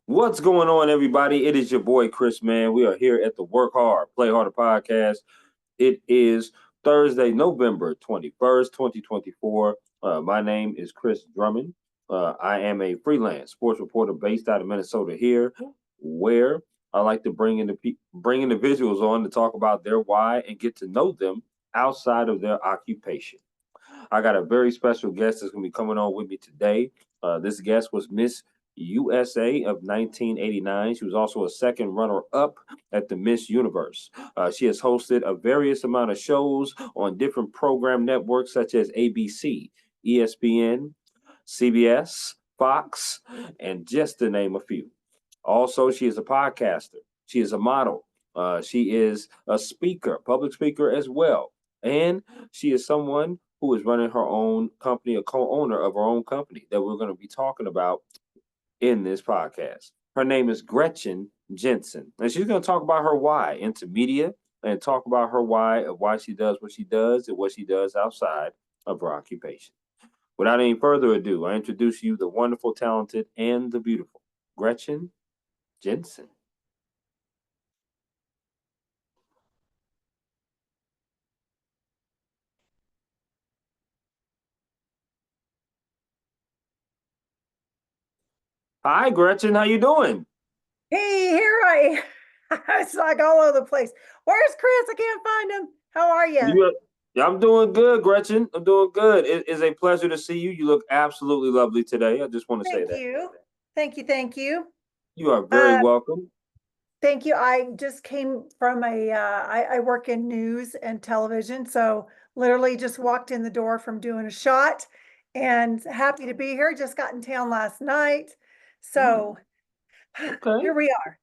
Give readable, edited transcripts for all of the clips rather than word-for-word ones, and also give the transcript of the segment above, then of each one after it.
What's going on, everybody? It is your boy Chris, man. We are here at the Work Hard, Play Harder podcast. It is Thursday, November 21st, 2024. My name is Chris Drummond. I am a freelance sports reporter based out of Minnesota here, where I like to bring individuals on to talk about their why and get to know them outside of their occupation. I got a very special guest that's going to be coming on with me today. This guest was Miss USA of 1989. She was also a second runner-up at the Miss Universe. She has hosted a various amount of shows on different program networks such as ABC, ESPN, CBS, Fox, and just to name a few. Also, she is a podcaster. She is a model. She is a speaker, public speaker as well. And she is someone who is running her own company, a co-owner of her own company that we're going to be talking about in this podcast. Her name is Gretchen Jensen, and she's going to talk about her why into media and talk about her why of why she does what she does and what she does outside of her occupation. Without any further ado, I introduce you the wonderful, talented, and the beautiful Gretchen Jensen. Hi, Gretchen. How you doing? Hey, here I it's like all over the place. Where's Chris? I can't find him. How are you? You, yeah, I'm doing good, Gretchen. I'm doing good. It is a pleasure to see you. You look absolutely lovely today. I just want to say Thank that. you. Thank you. Thank you. You are very Uh, welcome. thank you. I just came from I work in news and television, so literally just walked in the door from doing a shot and happy to be here. Just got in town last night. Hmm, So okay. here we are.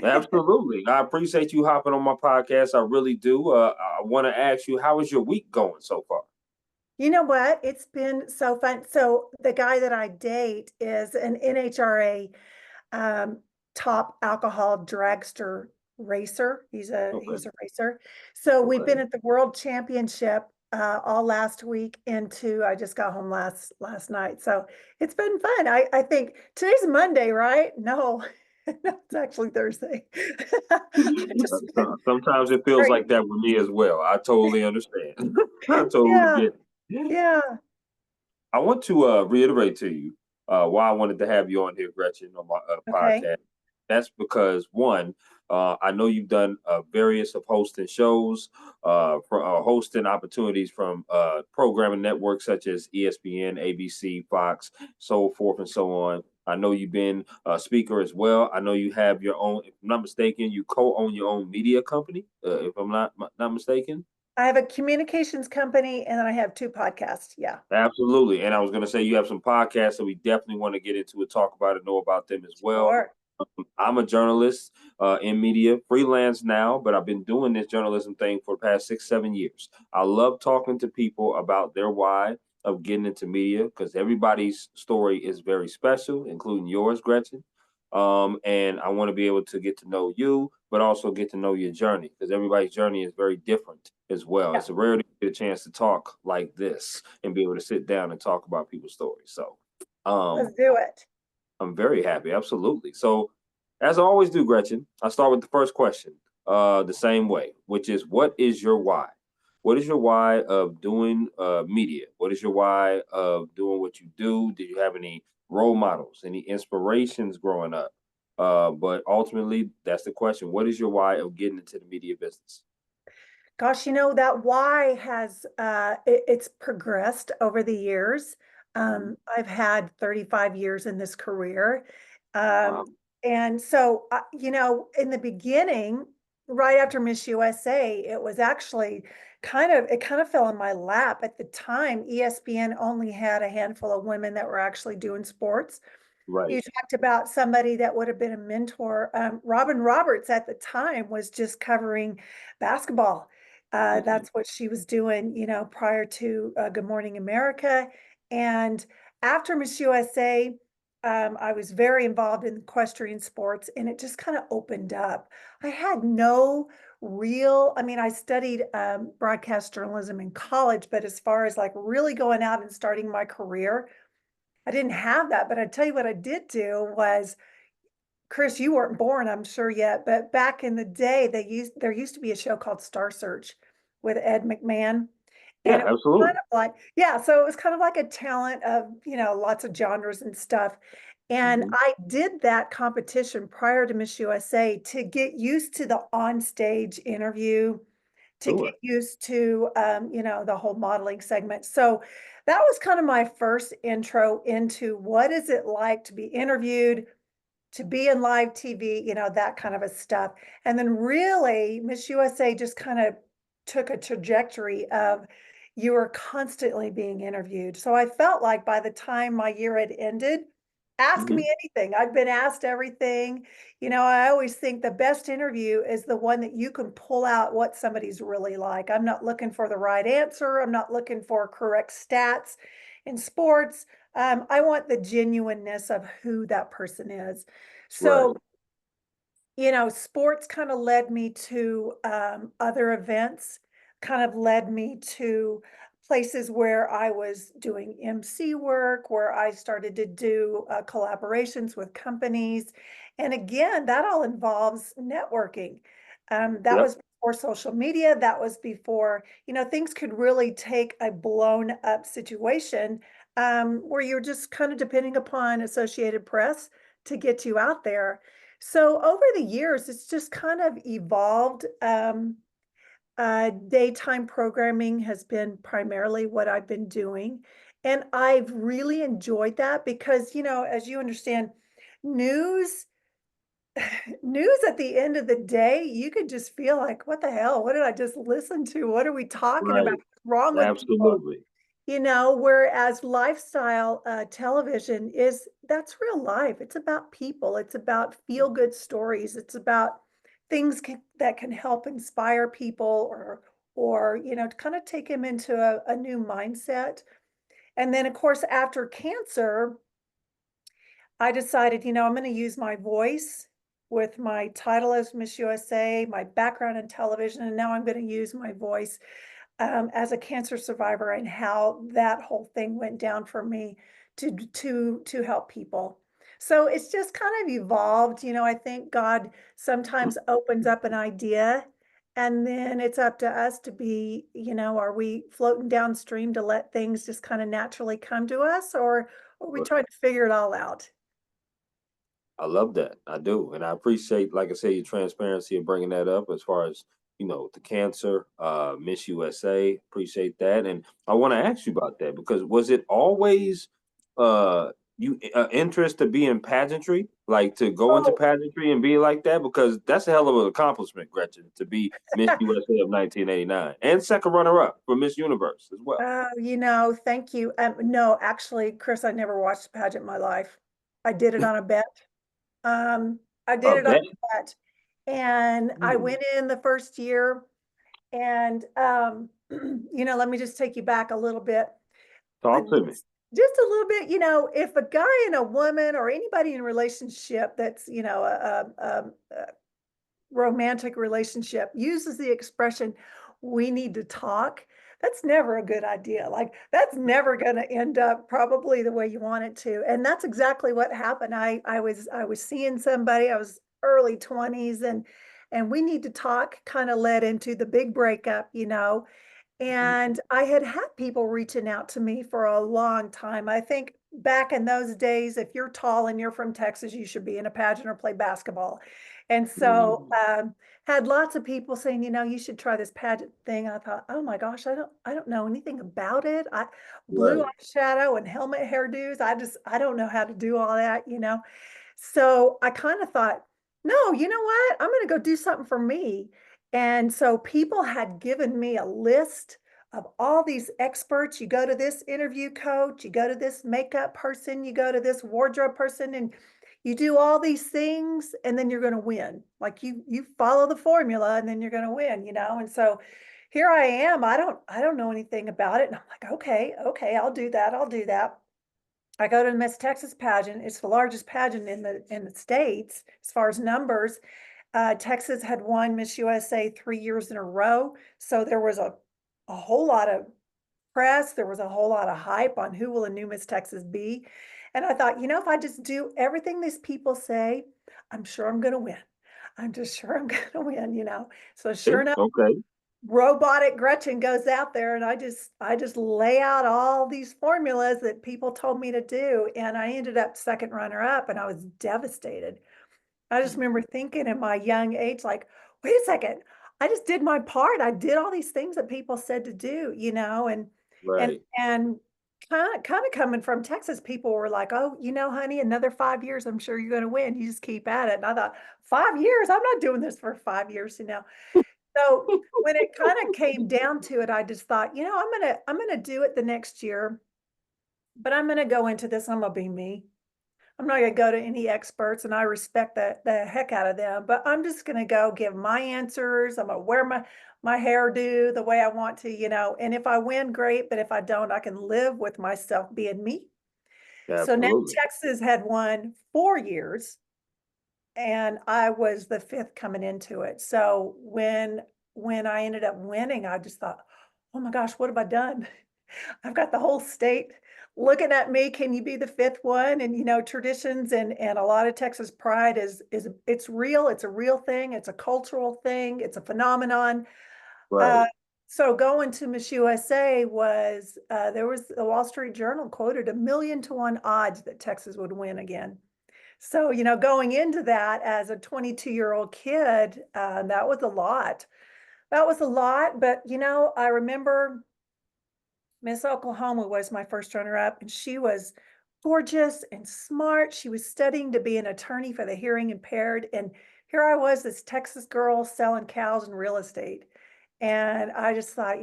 Absolutely. I appreciate you hopping on my podcast. I really do. I want to ask you, how is your week going so far? You know what? It's been so fun. So the guy that I date is an NHRA um, top alcohol dragster racer. Okay. He's a racer. So we've been Okay. at the World Championship all last week into I just got home last night. So it's been fun. I think today's Monday, right? No, no, it's actually Thursday. Just Sometimes it feels crazy. like that with me as well. I totally understand. I totally Yeah, get it. yeah. I want to reiterate to you why I wanted to have you on here, Gretchen, on my Okay. podcast. That's because one, I know you've done various of hosting shows, for hosting opportunities from programming networks such as ESPN, ABC, Fox, so forth and so on. I know you've been a speaker as well. I know you have your own. If I'm not mistaken, you co-own your own media company. If I'm not mistaken. I have a communications company and then I have two podcasts. Yeah. Absolutely. And I was going to say you have some podcasts that we definitely want to get into and talk about and know about them as well. Sure. I'm a journalist in media, freelance now, but I've been doing this journalism thing for the past 6, 7 years. I love talking to people about their why of getting into media because everybody's story is very special, including yours, Gretchen. And I want to be able to get to know you, but also get to know your journey because everybody's journey is very different as well. Yeah. It's a rare to get a chance to talk like this and be able to sit down and talk about people's stories. So, Let's um, do it. I'm very happy. Absolutely. So, as I always do, Gretchen, I start with the first question, the same way, which is, what is your why? What is your why of doing media? What is your why of doing what you do? Did you have any role models, any inspirations growing up? But ultimately, that's the question. What is your why of getting into the media business? Gosh, that why has it's progressed over the years. I've had 35 years in this career. Wow. And so, in the beginning, right after Miss USA, it was actually it kind of fell in my lap. At the time, ESPN only had a handful of women that were actually doing sports. Right. You talked about somebody that would have been a mentor. Robin Roberts at the time was just covering basketball. Hmm. That's what she was doing, prior to Good Morning America. And after Miss USA, I was very involved in equestrian sports and it just kind of opened up. I had no I mean, I studied broadcast journalism in college, but as far as like really going out and starting my career, I didn't have that, but I tell you what I did do was Chris, you weren't born, I'm sure yet, but back in the day, there used to be a show called Star Search with Ed McMahon. And Yeah, it was kind absolutely. of like, yeah, so it was kind of like a talent of, lots of genres and stuff. And Hmm. I did that competition prior to Miss USA to get used to the on-stage interview, to get Sure. used to, the whole modeling segment. So that was kind of my first intro into what is it like to be interviewed, to be in live TV, that kind of a stuff. And then really, Miss USA just kind of took a trajectory of you were constantly being interviewed. So I felt like by the time my year had ended, ask me Hmm. anything. I've been asked everything. I always think the best interview is the one that you can pull out what somebody's really like. I'm not looking for the right answer. I'm not looking for correct stats in sports. I want the genuineness of who that person is. Right. So, sports kind of led me to other events, kind of led me to places where I was doing MC work, where I started to do collaborations with companies. And again, that all involves networking. That Yep. was before social media. That was before, things could really take a blown up situation where you're just kind of depending upon Associated Press to get you out there. So over the years, it's just kind of evolved. Daytime programming has been primarily what I've been doing. And I've really enjoyed that because, as you understand, news, news at the end of the day, you could just feel like, what the hell? What did I just listen to? What are we talking about? Right. What's wrong with people? Absolutely. Whereas lifestyle television that's real life. It's about people. It's about feel good stories. It's about that can help inspire people or to kind of take them into a new mindset. And then, of course, after cancer, I decided, I'm going to use my voice with my title as Miss USA, my background in television, and now I'm going to use my voice as a cancer survivor and how that whole thing went down for me to help people. So it's just kind of evolved. I think God sometimes opens up an idea and then it's up to us to be, are we floating downstream to let things just kind of naturally come to us, or are we trying to figure it all out? I love that. I do. And I appreciate, like I say, your transparency and bringing that up as far as, the cancer, Miss USA. Appreciate that. And I want to ask you about that because was it always you interest to be in pageantry, like to go into Oh, pageantry and be like that? Because that's a hell of an accomplishment, Gretchen, to be Miss USA of 1989 and second runner up for Miss Universe as well. oh, thank you. No, actually, Chris, I never watched a pageant in my life. I did it on a bet. Um, I did I it on bet. a bet, and I Hmm. went in the first year, and let me just take you back a little bit. Talk to me. Just a little bit, if a guy and a woman or anybody in a relationship that's, a romantic relationship uses the expression, we need to talk, that's never a good idea. Like, that's never going to end up probably the way you want it to. And that's exactly what happened. I was seeing somebody, I was early 20s, and we need to talk kind of led into the big breakup, and I had people reaching out to me for a long time. I think back in those days, if you're tall and you're from Texas, you should be in a pageant or play basketball. And so, Mhm. had lots of people saying, you should try this pageant thing. I thought, oh my gosh, I don't know anything about it. Blue Right. eyeshadow and helmet hairdos. I don't know how to do all that. So I kind of thought, no, you know what? I'm going to go do something for me. And so people had given me a list of all these experts. You go to this interview coach, you go to this makeup person, you go to this wardrobe person, and you do all these things, and then you're going to win. Like you follow the formula, and then you're going to win. And so here I am. I don't know anything about it, and I'm like, okay, I'll do that. I'll do that. I go to the Miss Texas pageant. It's the largest pageant in the states as far as numbers. Texas had won Miss USA 3 years in a row, so there was a whole lot of press. There was a whole lot of hype on who will a new Miss Texas be. And I thought, if I just do everything these people say, I'm sure I'm gonna win. I'm just sure I'm gonna win. So sure enough, Okay. robotic Gretchen goes out there and I just lay out all these formulas that people told me to do. And I ended up second runner up and I was devastated. I just Mm, remember thinking in my young age, like, wait a second, I just did my part. I did all these things that people said to do, and right. and kind of coming from Texas, people were like, oh, honey, another 5 years, I'm sure you're gonna win. You just keep at it. And I thought, 5 years? I'm not doing this for 5 years. So when it kind of came down to it, I just thought, I'm gonna do it the next year, but I'm gonna go into this, I'm gonna be me. I'm not gonna go to any experts and I respect the heck out of them, but I'm just gonna go give my answers. I'm gonna wear my hairdo the way I want to. And if I win, great, but if I don't, I can live with myself being me. So now Absolutely. Texas had won 4 years and I was the fifth coming into it. So when I ended up winning, I just thought, oh my gosh, what have I done? I've got the whole state looking at me. Can you be the fifth one? And traditions and a lot of Texas pride is it's real. It's a real thing. It's a cultural thing. It's a phenomenon. Uh, Right. so going to Miss USA was there was the Wall Street Journal quoted 1,000,000 to 1 odds that Texas would win again. So going into that as a 22-year-old kid, that was a lot. That was a lot. But I remember Miss Oklahoma was my first runner up, and she was gorgeous and smart. She was studying to be an attorney for the hearing impaired. And here I was, this Texas girl selling cows and real estate. And I just thought,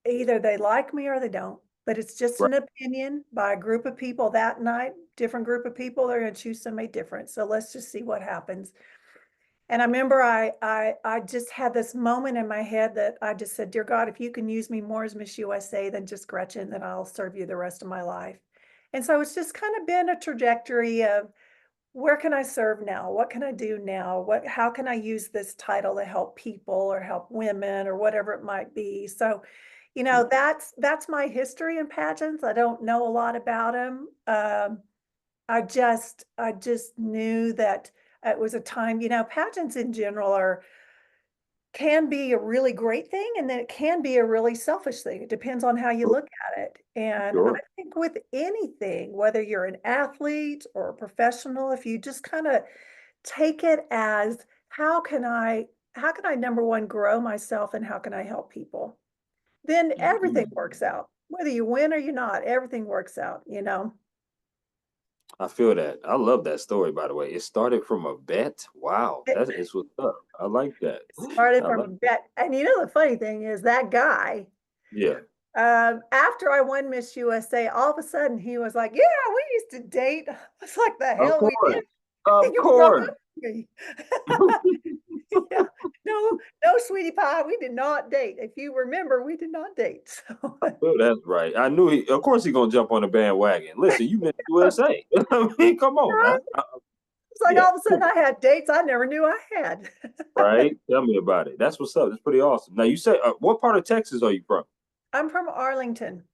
either they like me or they don't. But it's just Right. an opinion by a group of people that night, different group of people. They're going to choose somebody different. So let's just see what happens. And I remember I just had this moment in my head that I just said, "Dear God, if you can use me more as Miss USA than just Gretchen, then I'll serve you the rest of my life." And so it's just kind of been a trajectory of where can I serve now? What can I do now? How can I use this title to help people or help women or whatever it might be? So, that's my history in pageants. I don't know a lot about them. I just knew that it was a time, pageants in general can be a really great thing and then it can be a really selfish thing. It depends on how you look at it. And I Sure. think with anything, whether you're an athlete or a professional, if you just kind of take it as how can I number one grow myself and how can I help people? Then everything Indeed. works out. Whether you win or you're not, everything works out. I feel that. I love that story, by the way. It started from a bet. Wow, that is what's up. I like that. Started I from like. a bet. And the funny thing is that guy, Yeah. after I won Miss USA, all of a sudden he was like, "Yeah, we used to date." I was like, "The Of hell we did." course. Of You broke course. up with me. Yeah. No, no, sweetie pie, we did not date. If you remember, we did not date. So I feel that's right. I knew he. Of course, he gonna jump on the bandwagon. Listen, you Miss USA. I mean, come on right? now. It's like Yeah. all of a sudden I had dates I never knew I had. Right. Tell me about it. That's what's up. That's pretty awesome. Now, you said what part of Texas are you from? I'm from Arlington.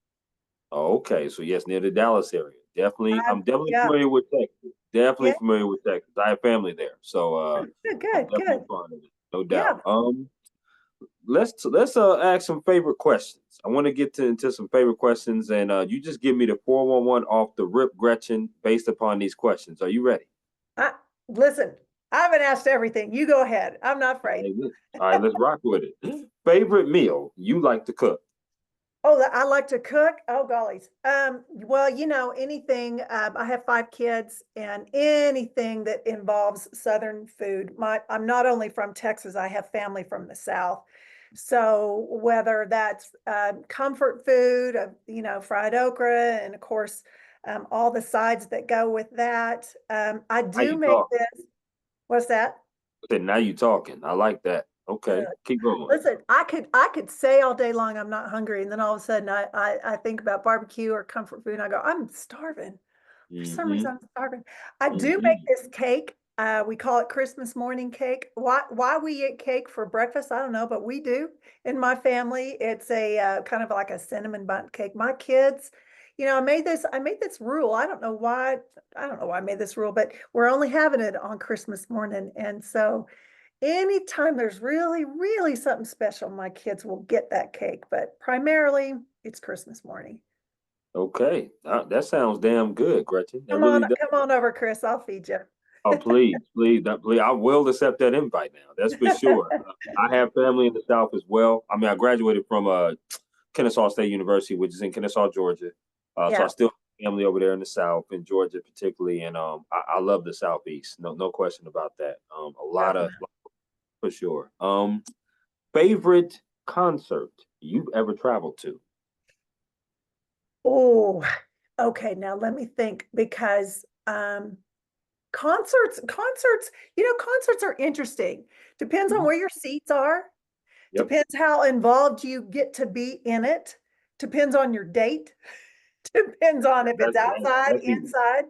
Oh, okay, so yes, near the Dallas area. Definitely, I'm definitely Yeah, familiar with Texas. Definitely yeah, familiar with Texas. I have family there, so good, I'm good, definitely good. fond of it, no Yeah. doubt. Let's ask some favorite questions. I want to get into some favorite questions, and you just give me the 411 off the rip, Gretchen, based upon these questions. Are you ready? I, Listen, I haven't asked everything. You go ahead. I'm not afraid. All right, let's rock with it. Favorite meal you like to cook? Oh, I like to cook. Oh, gollies. Well, anything. I have 5 kids, and anything that involves Southern food. I'm not only from Texas. I have family from the South. So whether that's comfort food, fried okra, and of course, all the sides that go with that. I Now do you make talking. this. What's that? Now you talking. I like that. Okay, keep going. Listen, I could say all day long I'm not hungry, and then all of a sudden I think about barbecue or comfort food, and I go, I'm starving. For some Mm-hmm. reason, I'm starving. I do make Mm-hmm. this cake. We call it Christmas morning cake. Why we eat cake for breakfast, I don't know, but we do in my family. It's a kind of like a cinnamon bun cake. My kids, I made this rule. I don't know why I made this rule, but we're only having it on Christmas morning. And so anytime there's really, really something special, my kids will get that cake, but primarily it's Christmas morning. Okay, that sounds damn good, Gretchen. That Come on, really does. come on over, Chris. I'll feed you. Oh, please, please, please. I will accept that invite now. That's for sure. I have family in the South as well. I mean, I graduated from Kennesaw State University, which is in Kennesaw, Georgia. So I Yeah, still have family over there in the South, in Georgia particularly, and I love the Southeast. No question about that. A lot of definitely. for sure. Favorite concert you've ever traveled to? Oh, okay. Now let me think because concerts are interesting. Depends on Mhm. where your seats are. Yep, Depends how involved you get to be in it. Depends on your date. Depends on if it's outside, that's easy. inside.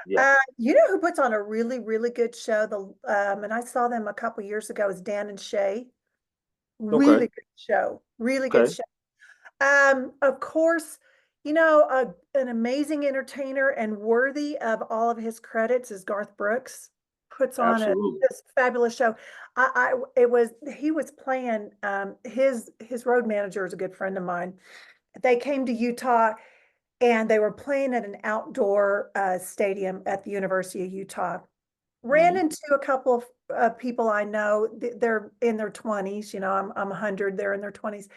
Yeah. You know who puts on a really, really good show? And I saw them a couple years ago is Dan and Shay. Okay. Really good show. Really good Okay. show. Of course, an amazing entertainer and worthy of all of his credits is Garth Brooks. Puts on a Absolutely. just fabulous show. It was he was playing. His road manager is a good friend of mine. They came to Utah and they were playing at an outdoor stadium at the University of Utah. Ran Mhm. into a couple of people I know. They're in their 20s. I'm 100. They're in their 20s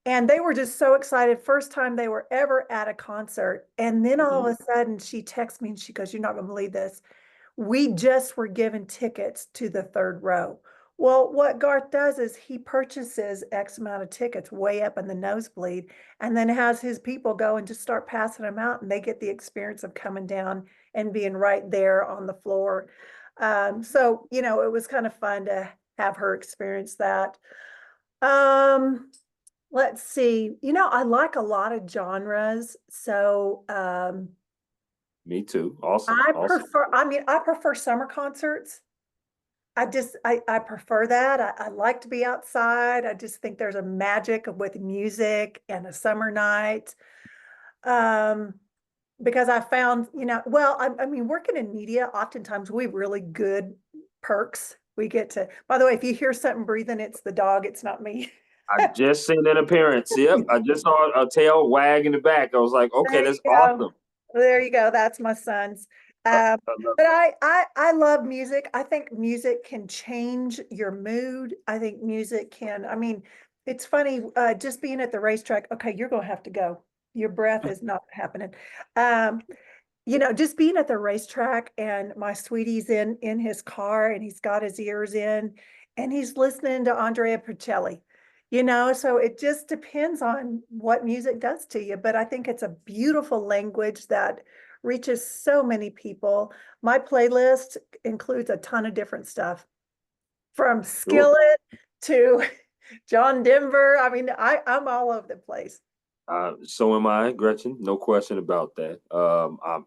and they were just so excited. First time they were ever at a concert. And then all Mhm. of a sudden she texts me and she goes, "You're not going to believe this. We just were given tickets to the third row." Well, what Garth does is he purchases X amount of tickets way up in the nosebleed and then has his people go and just start passing them out. And they get the experience of coming down and being right there on the floor. So it was kind of fun to have her experience that. Um, Let's see. I like a lot of genres. So Me too. Awesome. I Awesome. prefer, I mean, I prefer summer concerts. I prefer that. I like to be outside. I just think there's a magic with music and a summer night. Um, because I found, well, I mean, working in media, oftentimes we have really good perks. We get to, by the way, if you hear something breathing, it's the dog, it's not me. I just seen an appearance. Yep. I just saw a tail wag in the back. I was like, okay, There that's you go. awesome. There you go. That's my son's. I love But it. I love music. I think music can change your mood. I think music can, I mean, it's funny, just being at the racetrack. Okay, you're gonna have to go. Your breath is not happening. Um, just being at the racetrack and my sweetie's in his car and he's got his ears in and he's listening to Andrea Bocelli. So it just depends on what music does to you. But I think it's a beautiful language that reaches so many people. My playlist includes a ton of different stuff from Sure. Skillet to John Denver. I mean, I'm all over the place. So am I, Gretchen. No question about that.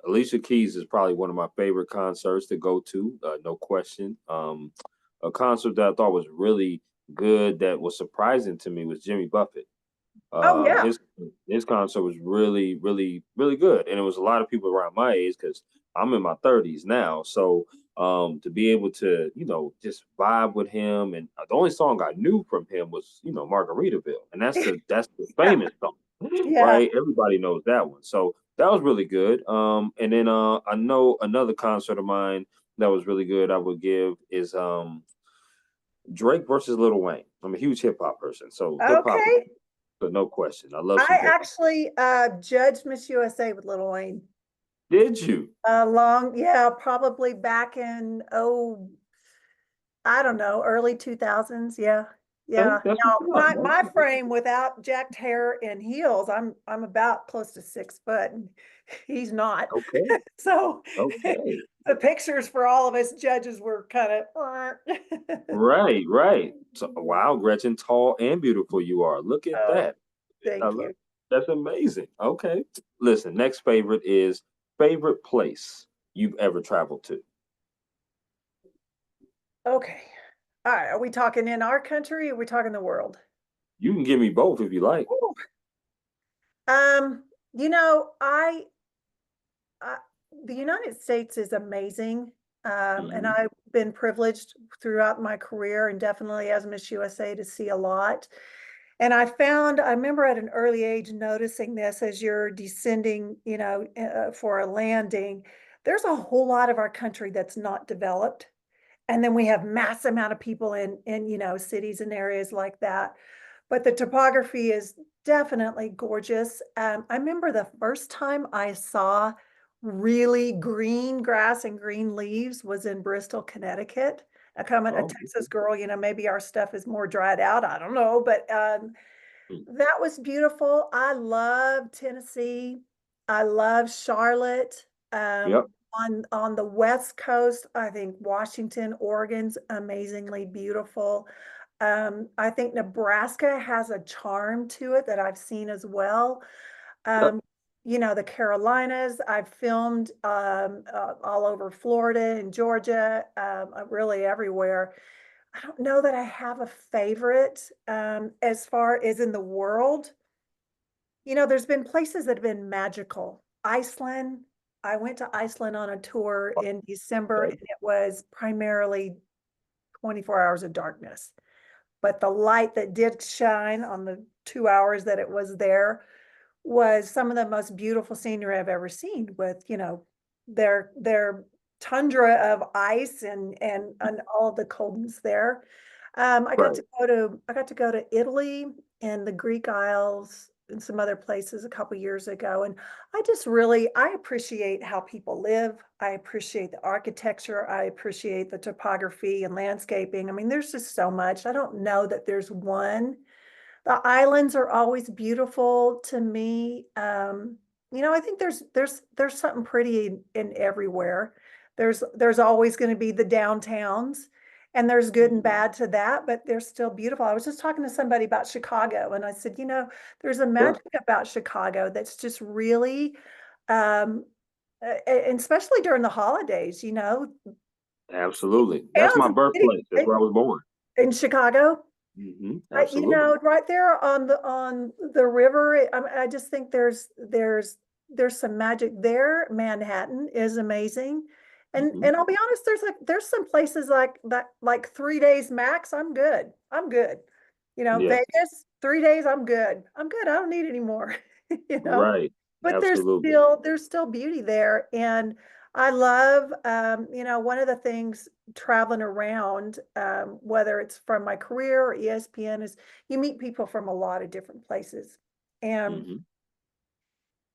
Alicia Keys is probably one of my favorite concerts to go to. No question. A concert that I thought was really good that was surprising to me was Jimmy Buffett. Oh Um, yeah. his his concert was really, really, really good, and it was a lot of people around my age because I'm in my 30s now. So to be able to just vibe with him, and the only song I knew from him was Margaritaville, and that's the famous song, Yeah. right? Everybody knows that one. So that was really good. And then I know another concert of mine that was really good. I would give is Drake versus Lil Wayne. I'm a huge hip hop person, so hip hop is Okay. but no question. I love some I hip hop. actually judged Miss USA with Lil Wayne. Did you? Yeah, probably back in I don't know, early 2000s. Yeah. Okay, Yeah. that's Now what's up. my frame without jacked hair and heels, I'm about close to 6 foot and he's not. Okay, So okay. the pictures for all of us judges were kind of Right, right. So, wow, Gretchen, tall and beautiful you are. Look at oh, that. I thank love you. That's amazing. Okay. Listen, next favorite is favorite place you've ever traveled to. Okay. All right. Are we talking in our country or are we talking the world? You can give me both if you like. Ooh. You know, I the United States is amazing. And Hmm. I've been privileged throughout my career and definitely as Miss USA to see a lot. And I remember at an early age noticing this as you're descending, for a landing, there's a whole lot of our country that's not developed. And then we have mass amount of people in cities and areas like that. But the topography is definitely gorgeous. I remember the first time I saw really green grass and green leaves was in Bristol, Connecticut. I come a Oh, Texas girl, maybe our stuff is more dried out. I don't know, but mhm. that was beautiful. I love Tennessee. I love Charlotte. Yep. On the West Coast, I think Washington, Oregon's amazingly beautiful. I think Nebraska has a charm to it that I've seen as well. Yep. Um, the Carolinas, I've filmed all over Florida and Georgia, really everywhere. I don't know that I have a favorite as far as in the world. There's been places that have been magical. Iceland, I went to Iceland on a tour in December Okay. and it was primarily 24 hours of darkness. But the light that did shine on the 2 hours that it was there was some of the most beautiful scenery I've ever seen with, their tundra of ice and all of the coldness there. Right. I got to go to Italy and the Greek Isles and some other places a couple years ago. And I appreciate how people live. I appreciate the architecture. I appreciate the topography and landscaping. I mean, there's just so much. I don't know that there's one. The islands are always beautiful to me. I think there's something pretty in everywhere. There's always going to be the downtowns, and there's good and Mhm. bad to that, but they're still beautiful. I was just talking to somebody about Chicago, and I said, there's a Sure. magic about Chicago that's just really, um, and especially during the holidays. Absolutely. That's Towns my and cities birthplace. That's where I was born. in Chicago. Absolutely. Right there on the river, I just think there's some magic there. Manhattan is amazing, and Hmm. and I'll be honest, there's some places like that, like 3 days max. I'm good. I'm good. Yeah. Vegas, 3 days. I'm good. I'm good. I don't need any more. You know Right. but Absolutely. there's still beauty there. And I love, one of the things traveling around, whether it's from my career or ESPN, is you meet people from a lot of different places. And Hmm.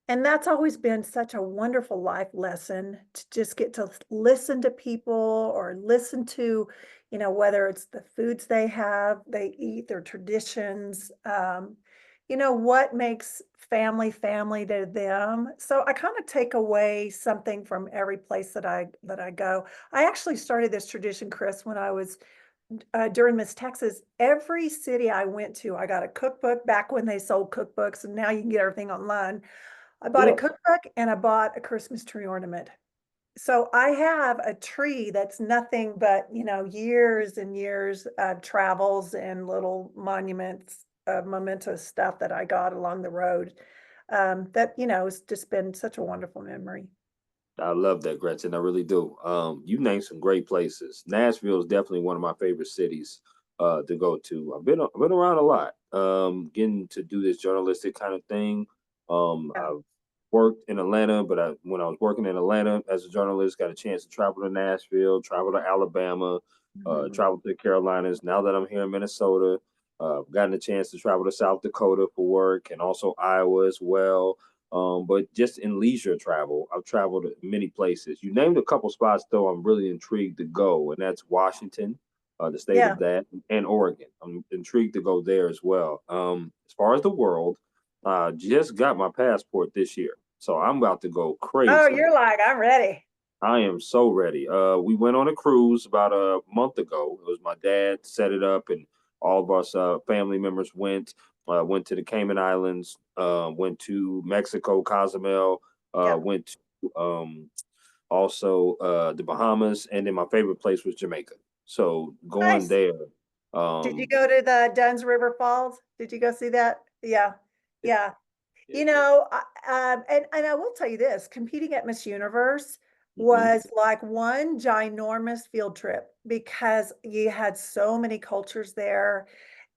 and that's always been such a wonderful life lesson to just get to listen to people or listen to, whether it's the foods they eat, their traditions, what makes family to them. So I kind of take away something from every place that I go. I actually started this tradition, Chris, when I was during Miss Texas. Every city I went to, I got a cookbook back when they sold cookbooks, and now you can get everything online. I bought a Yep. cookbook and I bought a Christmas tree ornament. So I have a tree that's nothing but, years and years of travels and little monuments, momentous stuff that I got along the road. That, has just been such a wonderful memory. I love that, Gretchen. I really do. You named some great places. Nashville is definitely one of my favorite cities to go to. I've been around a lot. Getting to do this journalistic kind of thing. Yeah. I've worked in Atlanta, but when I was working in Atlanta as a journalist, got a chance to travel to Nashville, travel to Alabama, Mhm. travel to the Carolinas. Now that I'm here in Minnesota, I've gotten a chance to travel to South Dakota for work and also Iowa as well. But just in leisure travel, I've traveled to many places. You named a couple spots though I'm really intrigued to go, and that's Washington, the state Yeah. of that, and Oregon. I'm intrigued to go there as well. As far as the world, just got my passport this year, so I'm about to go Oh, crazy. you're like, I'm ready. I am so ready. We went on a cruise about a month ago. It was my dad set it up, and all of us family members went. Went to the Cayman Islands. Went to Mexico, Cozumel. Yeah. Went to also the Bahamas, and then my favorite place was Jamaica. So going Nice. there, Did you um, go to the Dunn's River Falls? Did you go see that? Yeah. Yeah. Yeah. You know, and I will tell you this, competing at Miss Universe Hmm. was like one ginormous field trip because you had so many cultures there,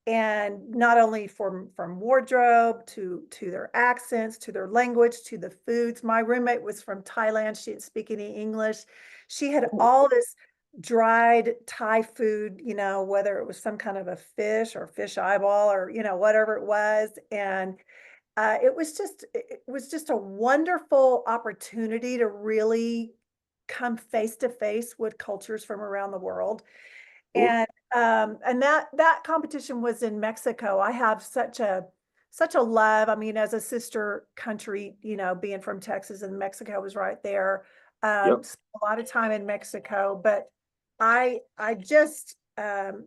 and not only from wardrobe to their accents, to their language, to the foods. My roommate was from Thailand. She didn't speak any English. She had Oh, all this dried Thai food, you know, whether it was some kind of a fish or fish eyeball or, you know, whatever it was. And it was just a wonderful opportunity to really come face to face with cultures from around the world. sure. And that competition was in Mexico. I have such a love. I mean, as a sister country, you know, being from Texas and Mexico was right there. Yep. Spent a lot of time in Mexico, but I just the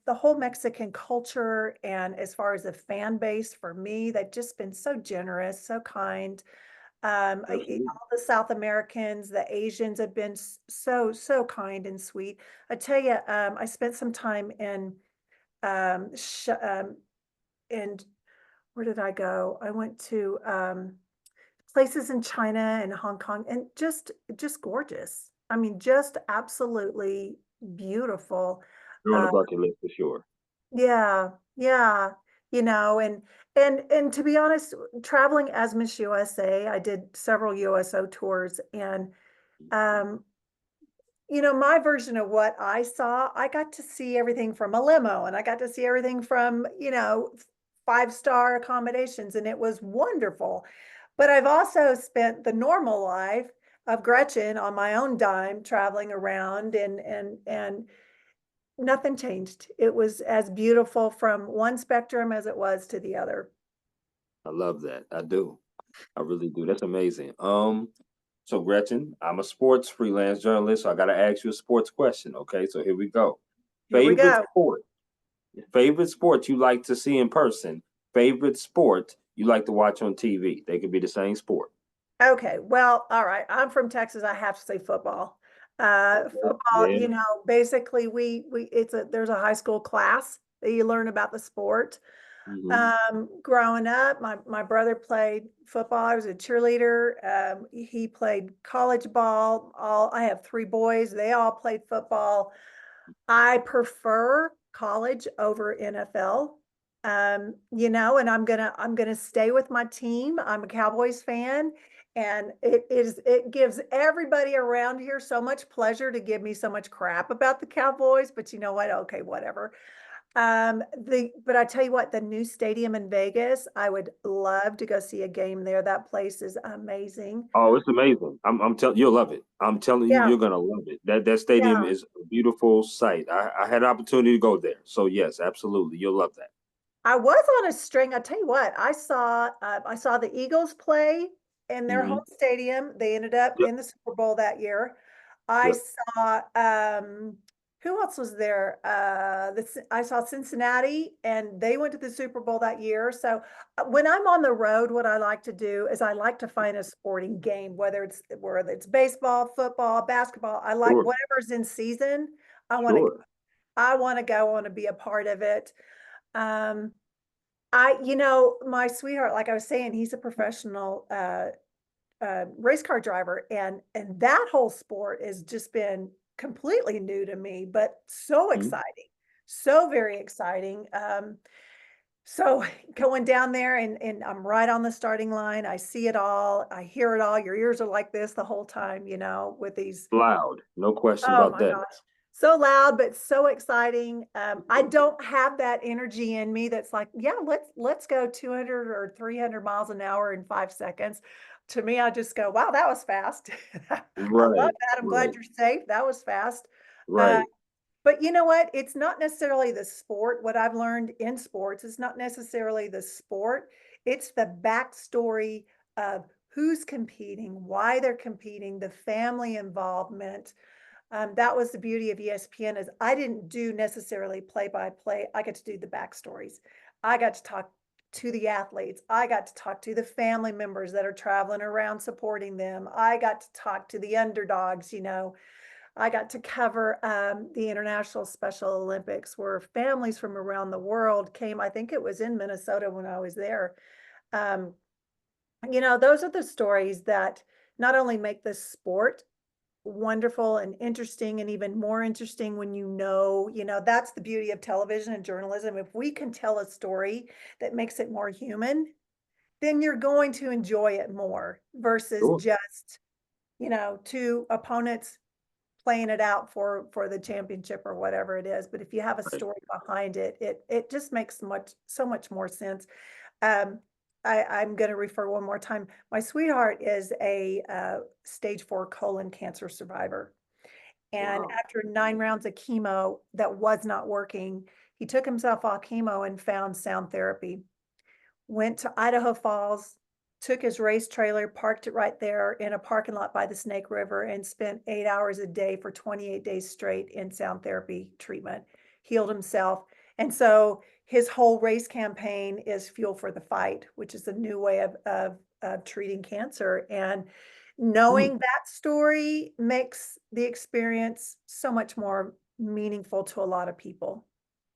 whole Mexican culture, and as far as the fan base for me, they've just been so generous, so kind. Absolutely. All the South Americans, the Asians have been so kind and sweet. I tell you, I spent some time in where did I go? I went to places in China and Hong Kong, and just gorgeous. I mean, just absolutely beautiful. You're on the Uh, bucket list for sure. yeah, yeah, you know, and to be honest, traveling as Miss USA, I did several USO tours, and um, you know, my version of what I saw, I got to see everything from a limo, and I got to see everything from, you know, five-star accommodations, and it was wonderful. But I've also spent the normal life of Gretchen on my own dime, traveling around, and nothing changed. It was as beautiful from one spectrum as it was to the other. I love that. I do. I really do. That's amazing. So Gretchen, I'm a sports freelance journalist, so I gotta ask you a sports question. Okay, so here we go. Here we Favorite go. sport. Favorite sport you like to see in person. Favorite sport you like to watch on TV. They could be the same sport. Okay, well, all right. I'm from Texas. I have to say football. Okay. Football, Yeah. you know, basically we it's a there's a high school class that you learn about the sport. Hmm. Growing up, my brother played football. I was a cheerleader. He played college ball. All I have three boys. They all played football. I prefer college over NFL. You know, and I'm gonna stay with my team. I'm a Cowboys fan, and it gives everybody around here so much pleasure to give me so much crap about the Cowboys, but you know what? Okay, whatever. But I tell you what, the new stadium in Vegas, I would love to go see a game there. That place is amazing. Oh, it's amazing. I'm telling you'll love it. I'm telling you, Yeah, you're gonna love it. That stadium yeah. is a beautiful sight. I had an opportunity to go there. So yes, absolutely. You'll love that. I was on a string. I tell you what, I saw the Eagles play in their home Hmm. stadium. They ended up Yep. in the Super Bowl that year. I Yep. saw who else was there? I saw Cincinnati, and they went to the Super Bowl that year. So when I'm on the road, what I like to do is I like to find a sporting game, whether it's baseball, football, basketball. I like Sure. whatever's in season. I want to Sure. I want to go. I want to be a part of it. Um, you know, my sweetheart, like I was saying, he's a professional race car driver, and that whole sport has just been completely new to me, but so Mhm. exciting, so very exciting. So going down there, and I'm right on the starting line. I see it all. I hear it all. Your ears are like this the whole time, you know, with these. Loud. No question Oh about my that. gosh. So loud, but so exciting. I don't have that energy in me that's like, yeah, let's go 200 or 300 miles an hour in 5 seconds. To me, I just go, wow, that was fast. I love Right. that. I'm glad Right. you're safe. That was fast. Uh, Right. but you know what? It's not necessarily the sport. What I've learned in sports is not necessarily the sport. It's the backstory of who's competing, why they're competing, the family involvement. That was the beauty of ESPN is I didn't do necessarily play by play. I got to do the backstories. I got to talk to the athletes. I got to talk to the family members that are traveling around supporting them. I got to talk to the underdogs, you know. I got to cover the International Special Olympics where families from around the world came. I think it was in Minnesota when I was there. You know, those are the stories that not only make the sport wonderful and interesting and even more interesting when you know, that's the beauty of television and journalism. If we can tell a story that makes it more human, then you're going to enjoy it more versus Sure. just, you know, two opponents playing it out for the championship or whatever it is. But if you have a Right. story behind it, it just makes so much more sense. Um, I'm going to refer one more time. My sweetheart is a stage 4 colon cancer survivor. And Wow. after 9 rounds of chemo that was not working, he took himself off chemo and found sound therapy. Went to Idaho Falls, took his race trailer, parked it right there in a parking lot by the Snake River, and spent 8 hours a day for 28 days straight in sound therapy treatment. Healed himself. And so his whole race campaign is Fuel for the Fight, which is a new way of treating cancer. And Hmm. knowing that story makes the experience so much more meaningful to a lot of people.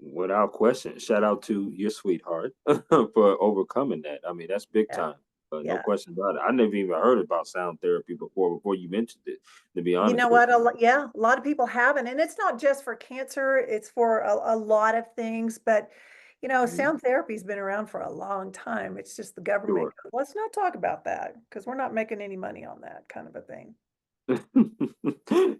Without question. Shout out to your sweetheart for overcoming that. I mean, that's big Yeah. time. No Yeah. question about it. I never even heard about sound therapy before you mentioned it, to be You honest know with what? you. Yeah, a lot of people haven't, and it's not just for cancer, it's for a lot of things. But, you know, Mhm. sound therapy's been around for a long time. It's just the government Sure. goes, let's not talk about that because we're not making any money on that kind of a thing.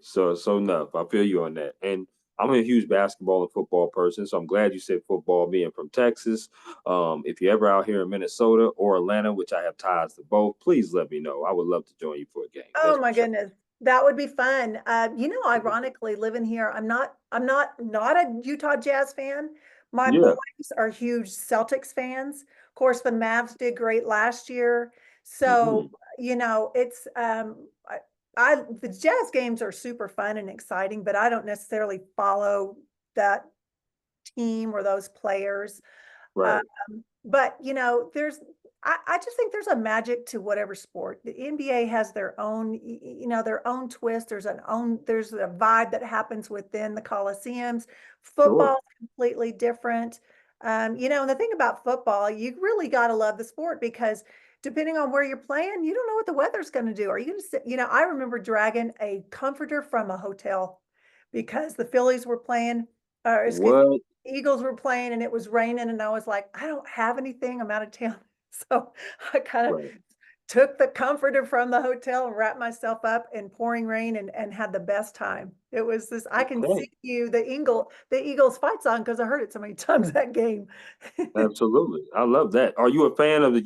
So enough. I feel you on that. And I'm a huge basketball and football person, so I'm glad you said football being from Texas. If you're ever out here in Minnesota or Atlanta, which I have ties to both, please let me know. I would love to join you for a game. Oh That's for my sure. goodness. That would be fun. You know, ironically, living here, I'm not a Utah Jazz fan. My boys Yeah. are huge Celtics fans. Of course, the Mavs did great last year. So, Hmm. you know, it's the Jazz games are super fun and exciting, but I don't necessarily follow that team or those players. Um, Right. but you know, I just think there's a magic to whatever sport. The NBA has their own, you know, their own twist. There's a vibe that happens within the Coliseums. Football Sure. is completely different. You know, and the thing about football, you really got to love the sport because depending on where you're playing, you don't know what the weather's going to do. Are you going to sit, you know, I remember dragging a comforter from a hotel because the Phillies were playing, or excuse me, What? Eagles were playing and it was raining and I was like, I don't have anything. I'm out of town. So I kind of Right. took the comforter from the hotel and wrapped myself up in pouring rain and had the best time. It was this, I can Okay. see you, the Eagles fight song because I heard it so many times that game. Absolutely. I love that. Are you a fan of the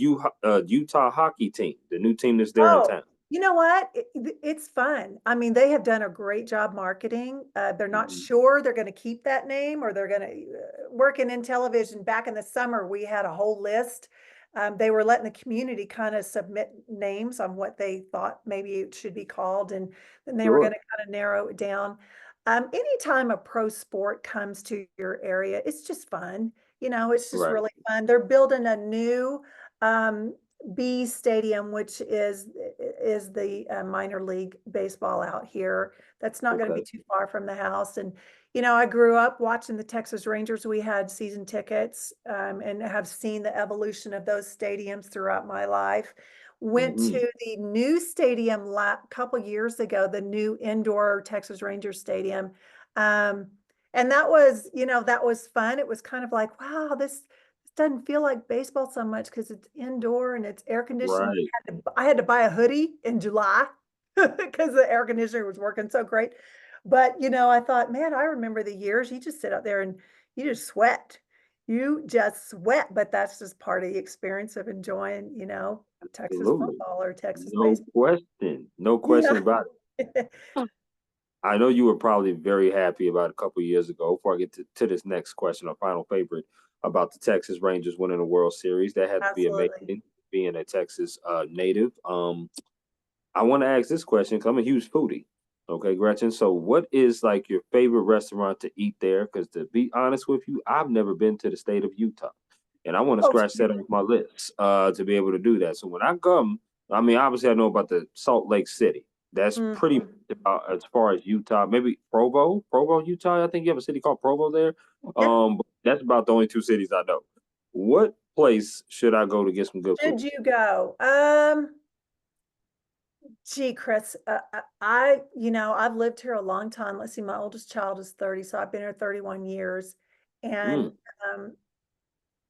Utah hockey team, the new team that's there in Oh, town? you know what? It's fun. I mean, they have done a great job marketing. They're not Mhm. sure they're going to keep that name or they're going to working in television. Back in the summer, we had a whole list. They were letting the community kind of submit names on what they thought maybe it should be called, and then they were going Sure. to kind of narrow it down. Anytime a pro sport comes to your area, it's just fun. You know, it's just Right. really fun. They're building a new um, B Stadium, which is the minor league baseball out here. That's not going to be Okay. too far from the house. And you know, I grew up watching the Texas Rangers. We had season tickets, and have seen the evolution of those stadiums throughout my life. Went Hmm. to the new stadium couple years ago, the new indoor Texas Rangers stadium. Um, and that was, you know, that was fun. It was kind of like, wow, this doesn't feel like baseball so much because it's indoor and it's air conditioned. Right. I had to buy a hoodie in July because the air conditioner was working so great. But you know, I thought, man, I remember the years you just sit out there and you just sweat. You just sweat, but that's just part of the experience of enjoying, you know, Texas Absolutely. football or Texas No baseball. question. No question Yeah. about it. I know you were probably very happy about a couple years ago. Before I get to this next question, our final favorite about the Texas Rangers winning the World Series, that had to be Absolutely. amazing being a Texas native. I want to ask this question because I'm a huge foodie. Okay, Gretchen. So, what is like your favorite restaurant to eat there? Because to be honest with you, I've never been to the state of Utah, and I want to Oh, scratch that off my list to be able to do that. So when I come, I mean, obviously I know about the Salt Lake City. That's pretty much mhm. about as far as Utah. Maybe Provo, Utah. I think you have a city called Provo there. Yeah. But that's about the only two cities I know. What place should I go to get some good Should food? you go? Gee, Chris, I've lived here a long time. Let's see, my oldest child is 30, so I've been here 31 years. And Mm,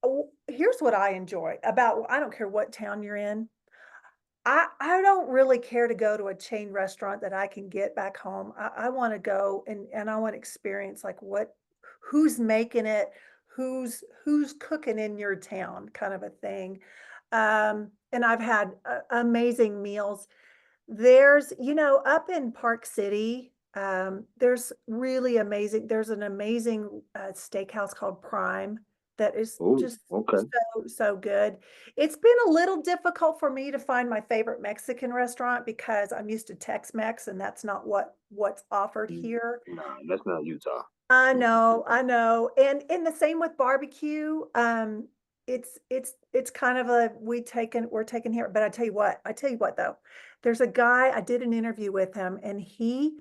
um, here's what I enjoy about, I don't care what town you're in. I don't really care to go to a chain restaurant that I can get back home. I want to go and I want to experience like who's making it, who's cooking in your town, kind of a thing. And I've had amazing meals. Up in Park City, there's an amazing steakhouse called Prime that is oh, just okay. so good. It's been a little difficult for me to find my favorite Mexican restaurant because I'm used to Tex-Mex and that's not what's offered Mm, here. nah, that's not Utah. I Mm-mm. know, I know. And the same with barbecue. It's kind of we're taking here, but I tell you what though. There's a guy, I did an interview with him and he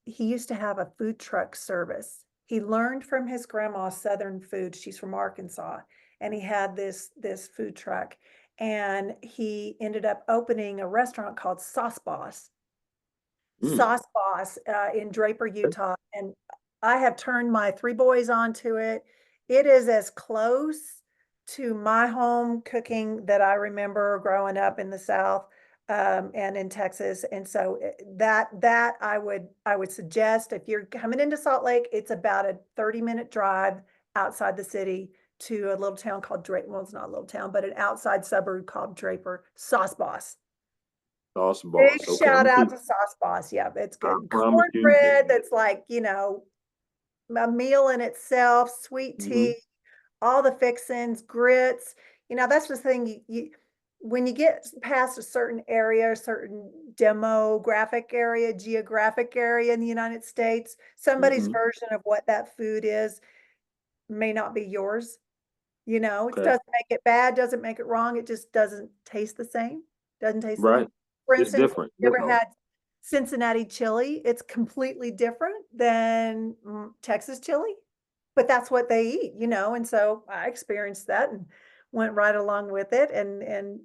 used to have a food truck service. He learned from his grandma Southern food. She's from Arkansas, and he had this food truck and he ended up opening a restaurant called Mm, Sauce Boss in Draper, Utah. And I have turned my three boys onto it. It is as close to my home cooking that I remember growing up in the South and in Texas. And so that I would suggest if you're coming into Salt Lake, it's about a 30-minute drive outside the city to a little town called Draper. Well, it's not a little town, but an outside suburb called Draper. Sauce Boss. Sauce Big boss. Okay, I'm shout gonna out keep. to Sauce Boss. Yeah, it's I good. promise you. Cornbread that's like, a meal in itself, sweet Mm-hmm, tea, all the fixings, grits. That's the thing when you get past a certain area, a certain geographic area in the United States, somebody's mm-hmm. version of what that food is may not be yours. It Okay, doesn't make it bad, doesn't make it wrong. It just doesn't taste the same. Doesn't taste the right. same. For It's instance, different. you That's ever all. had Cincinnati chili? It's completely different than Texas chili, but that's what they eat. And so I experienced that and went right along with it and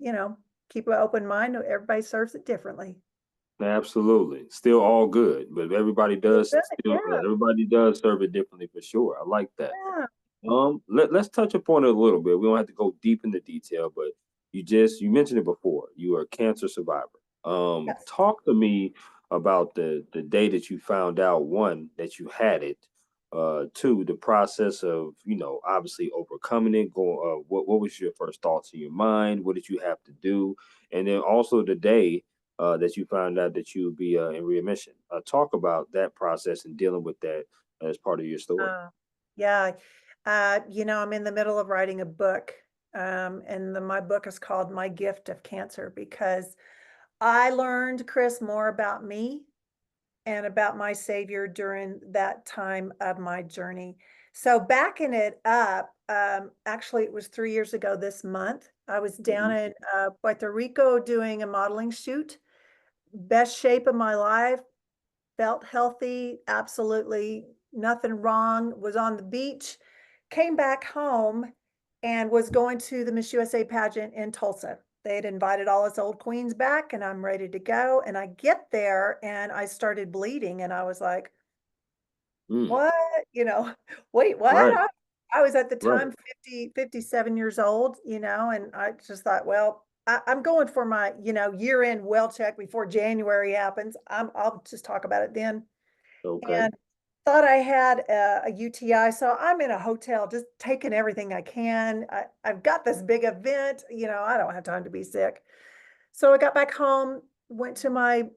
keep an open mind. Everybody serves it differently. Absolutely. Still all good, but Still good, yeah, everybody does serve it differently for sure. I like that. yeah. Let's touch upon it a little bit. We don't have to go deep into detail, but you mentioned it before. You are a cancer survivor. Yes. Talk to me about the day that you found out, one, that you had it, two, the process of, obviously overcoming it, what was your first thoughts in your mind? What did you have to do? And then also the day that you found out that you would be in readmission. Talk about that process and dealing with that as part of your story. Uh, yeah. I'm in the middle of writing a book. And my book is called My Gift of Cancer because I learned, Chris, more about me and about my savior during that time of my journey. So backing it up, actually, it was 3 years ago this month. I was down Hmm. in Puerto Rico doing a modeling shoot. Best shape of my life, felt healthy, absolutely nothing wrong, was on the beach, came back home and was going to the Miss USA pageant in Tulsa. They had invited all us old queens back and I'm ready to go. And I get there and I started bleeding and I was like, Mm, what? Wait, what? right, I was at the right. time 57 years old, and I just thought, well, I'm going for my, year-end well check before January happens. I'll just talk about it then. Okay. And thought I had a UTI. So I'm in a hotel, just taking everything I can. I've got this big event, I don't have time to be sick. So I got back home, went to my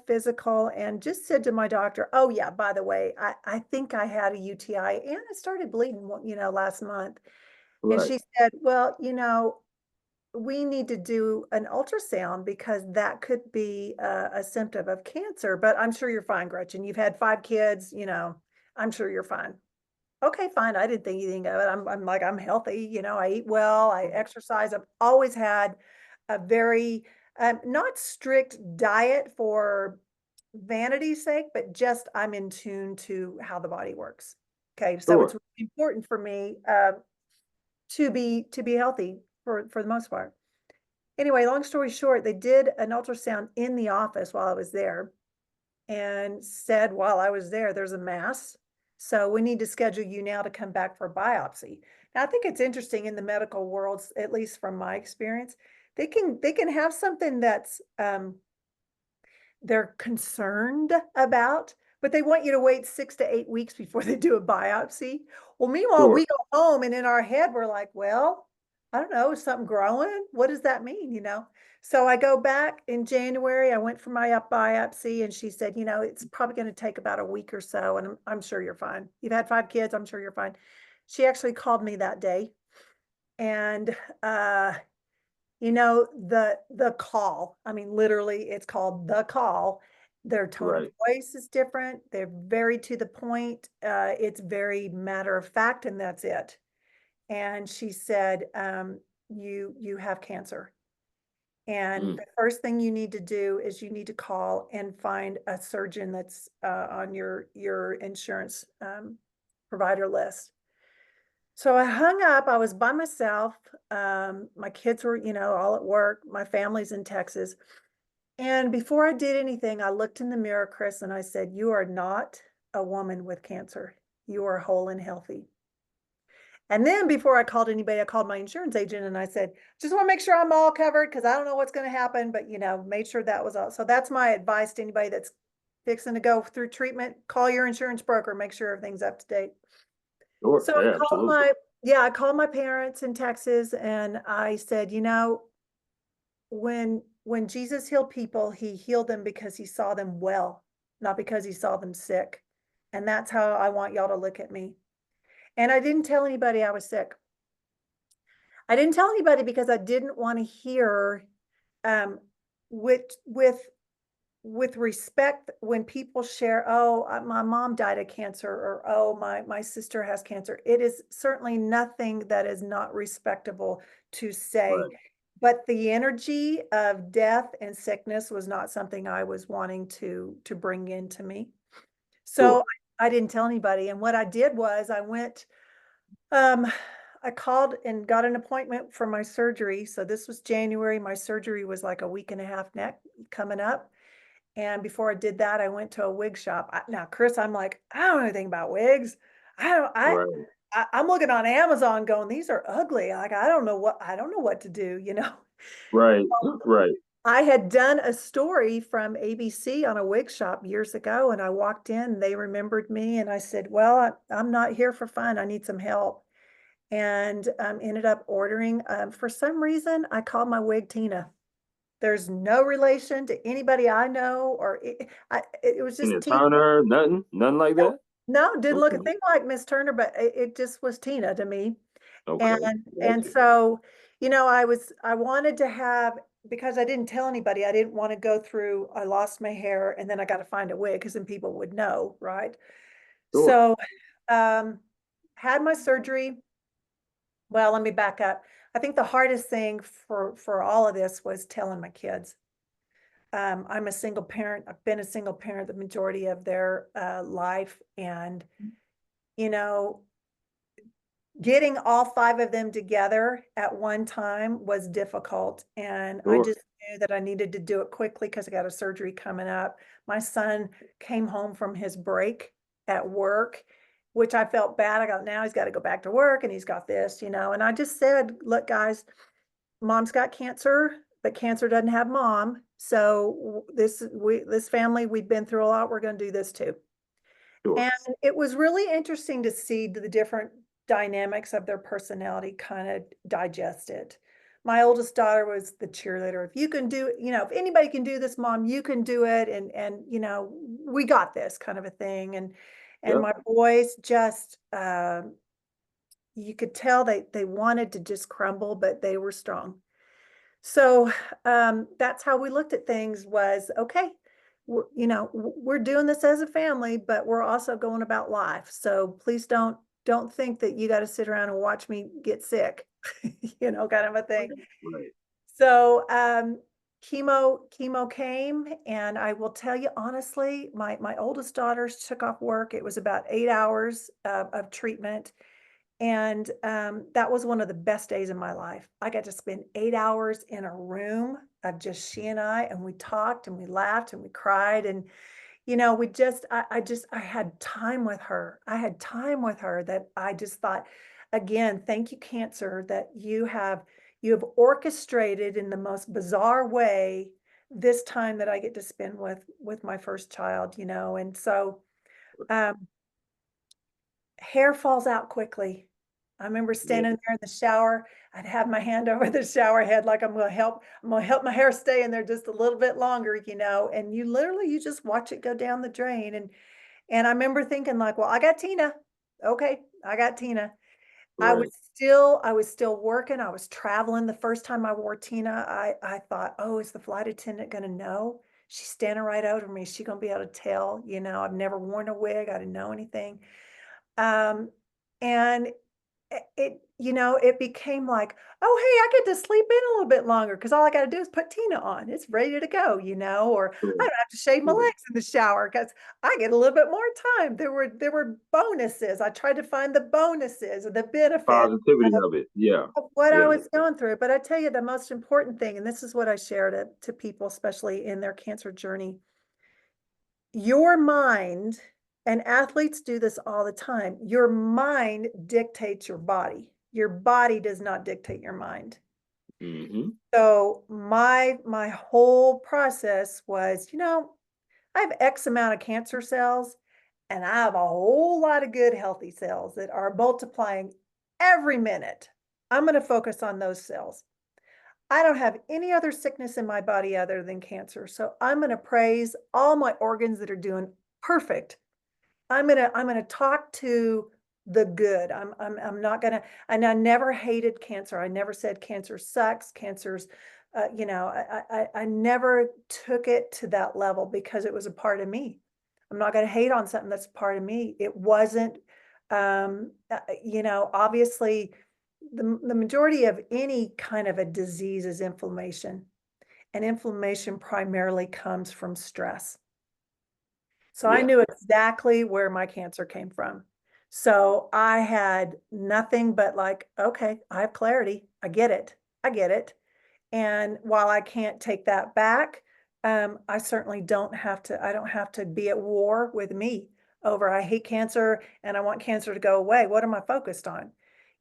physical and just said to my doctor, oh yeah, by the way, I think I had a UTI and I started bleeding, last month. And Right. she said, well, we need to do an ultrasound because that could be a symptom of cancer, but I'm sure you're fine, Gretchen. You've had 5 kids, I'm sure you're fine. Okay, fine. I didn't think anything of it. I'm like, I'm healthy, I eat well, I exercise. I've always had a very not strict diet for vanity's sake, but just I'm in tune to how the body works. Okay, so it's Sure. really important for me. to be healthy for the most part. Anyway, long story short, they did an ultrasound in the office while I was there and said while I was there, there's a mass. So we need to schedule you now to come back for biopsy. Now, I think it's interesting in the medical world, at least from my experience, they can have something that's they're concerned about, but they want you to wait 6 to 8 weeks before they do a biopsy. Well, meanwhile, Sure. we go home and in our head, we're like, well, I don't know, is something growing? What does that mean? So I go back in January, I went for my biopsy and she said, it's probably going to take about a week or so. And I'm sure you're fine. You've had 5 kids. I'm sure you're fine. She actually called me that day and, the call, I mean, literally, it's called the call. Their tone of Right. voice is different. They're very to the point. It's very matter of fact, and that's it. And she said, you have cancer. And Mm. the first thing you need to do is you need to call and find a surgeon that's on your insurance provider list. So I hung up. I was by myself. My kids were, all at work. My family's in Texas. And before I did anything, I looked in the mirror, Chris, and I said, you are not a woman with cancer. You are whole and healthy. And then before I called anybody, I called my insurance agent and I said, just want to make sure I'm all covered because I don't know what's going to happen, but made sure that was all. So that's my advice to anybody that's fixing to go through treatment. Call your insurance broker, make sure everything's up to date. Sure. So Yeah, absolutely. I called my parents in Texas and I said, when Jesus healed people, he healed them because he saw them well, not because he saw them sick. And that's how I want y'all to look at me. And I didn't tell anybody I was sick. I didn't tell anybody because I didn't want to hear um with respect when people share, oh, my mom died of cancer, or oh, my sister has cancer. It is certainly nothing that is not respectable to say, Right. but the energy of death and sickness was not something I was wanting to bring into me. So Sure. I didn't tell anybody. And what I did was um I called and got an appointment for my surgery. So this was January. My surgery was like a week and a half coming up. And before I did that, I went to a wig shop. Now, Chris, I'm like, I don't know anything about wigs. I don't, Right. I'm looking on Amazon going, these are ugly. Like, I don't know what to do. Right. Right. I had done a story from ABC on a wig shop years ago, and I walked in, they remembered me, and I said, well, I'm not here for fun. I need some help. And ended up ordering, for some reason, I called my wig Tina. There's no relation to anybody I know, or it was just Tina Tina. Turner, nothing, nothing like No, that. no, didn't look a Okay. thing like Miss Turner, but it just was Tina to me. Okay. And Gotcha. so, I wanted to have, because I didn't tell anybody, I didn't want to go through, I lost my hair and then I got to find a wig because then people would know, right? Sure. So, um, had my surgery. Well, let me back up. I think the hardest thing for all of this was telling my kids. I'm a single parent. I've been a single parent the majority of their life, and you know, getting all 5 of them together at one time was difficult. And I Sure. just knew that I needed to do it quickly because I got a surgery coming up. My son came home from his break at work, which I felt bad. I got, now he's got to go back to work and he's got this. And I just said, look, guys, mom's got cancer, but cancer doesn't have mom. So this family, we've been through a lot. We're going to do this too. Sure. And it was really interesting to see the different dynamics of their personality kind of digest it. My oldest daughter was the cheerleader. If you can do, if anybody can do this, mom, you can do it. And we got this kind of a thing. And Yep. my boys just you could tell they wanted to just crumble, but they were strong. So that's how we looked at things was, okay, we're doing this as a family, but we're also going about life. So please don't think that you got to sit around and watch me get sick, kind of a thing. Right. Right. So chemo came, and I will tell you honestly, my oldest daughters took off work. It was about 8 hours of treatment. And that was one of the best days of my life. I got to spend 8 hours in a room of just she and I, and we talked and we laughed and we cried. And, we just, I had time with her. I had time with her that I just thought, again, thank you, cancer, that you have orchestrated in the most bizarre way this time that I get to spend with my first child, and so um hair falls out quickly. I remember Yeah. standing there in the shower. I'd have my hand over the shower head like I'm gonna help my hair stay in there just a little bit longer, and you just watch it go down the drain. And I remember thinking like, well, I got Tina. Okay, I got Tina. Right. I was still working. I was traveling. The first time I wore Tina, I thought, oh, is the flight attendant gonna know? She's standing right over me. She gonna be able to tell, I've never worn a wig. I didn't know anything. Um, and it became like, oh, hey, I get to sleep in a little bit longer because all I got to do is put Tina on. It's ready to go, or I Sure. don't have to shave my Sure. legs in the shower because I get a little bit more time. There were bonuses. I tried to find the bonuses or the benefits Positivity of it. Yeah. of what I Yeah. was going through. But I tell you, the most important thing, and this is what I share to people, especially in their cancer journey, your mind, and athletes do this all the time, your mind dictates your body. Your body does not dictate your mind. Mm-hmm. So my whole process was, I have X amount of cancer cells and I have a whole lot of good healthy cells that are multiplying every minute. I'm going to focus on those cells. I don't have any other sickness in my body other than cancer. So I'm going to praise all my organs that are doing perfect. I'm gonna talk to the good. I'm not gonna, and I never hated cancer. I never said cancer sucks. Cancer's, I never took it to that level because it was a part of me. I'm not gonna hate on something that's a part of me. It wasn't, obviously the majority of any kind of a disease is inflammation, and inflammation primarily comes from stress. So I Yeah. knew exactly where my cancer came from. So I had nothing but like, okay, I have clarity. I get it. I get it. And while I can't take that back, I certainly I don't have to be at war with me over I hate cancer and I want cancer to go away. What am I focused on?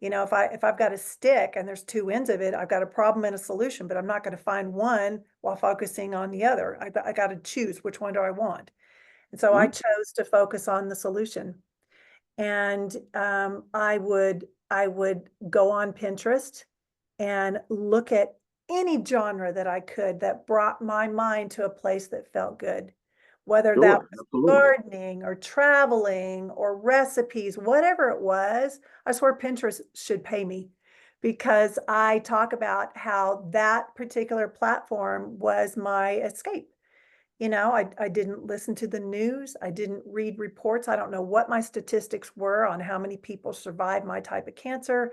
If I've got a stick and there's two ends of it, I've got a problem and a solution, but I'm not going to find one while focusing on the other. I got to choose which one do I want. And so I Mm-hmm. chose to focus on the solution. And I would go on Pinterest and look at any genre that I could that brought my mind to a place that felt good, whether that Sure. was Absolutely. gardening or traveling or recipes, whatever it was. I swear Pinterest should pay me because I talk about how that particular platform was my escape. I didn't listen to the news. I didn't read reports. I don't know what my statistics were on how many people survived my type of cancer.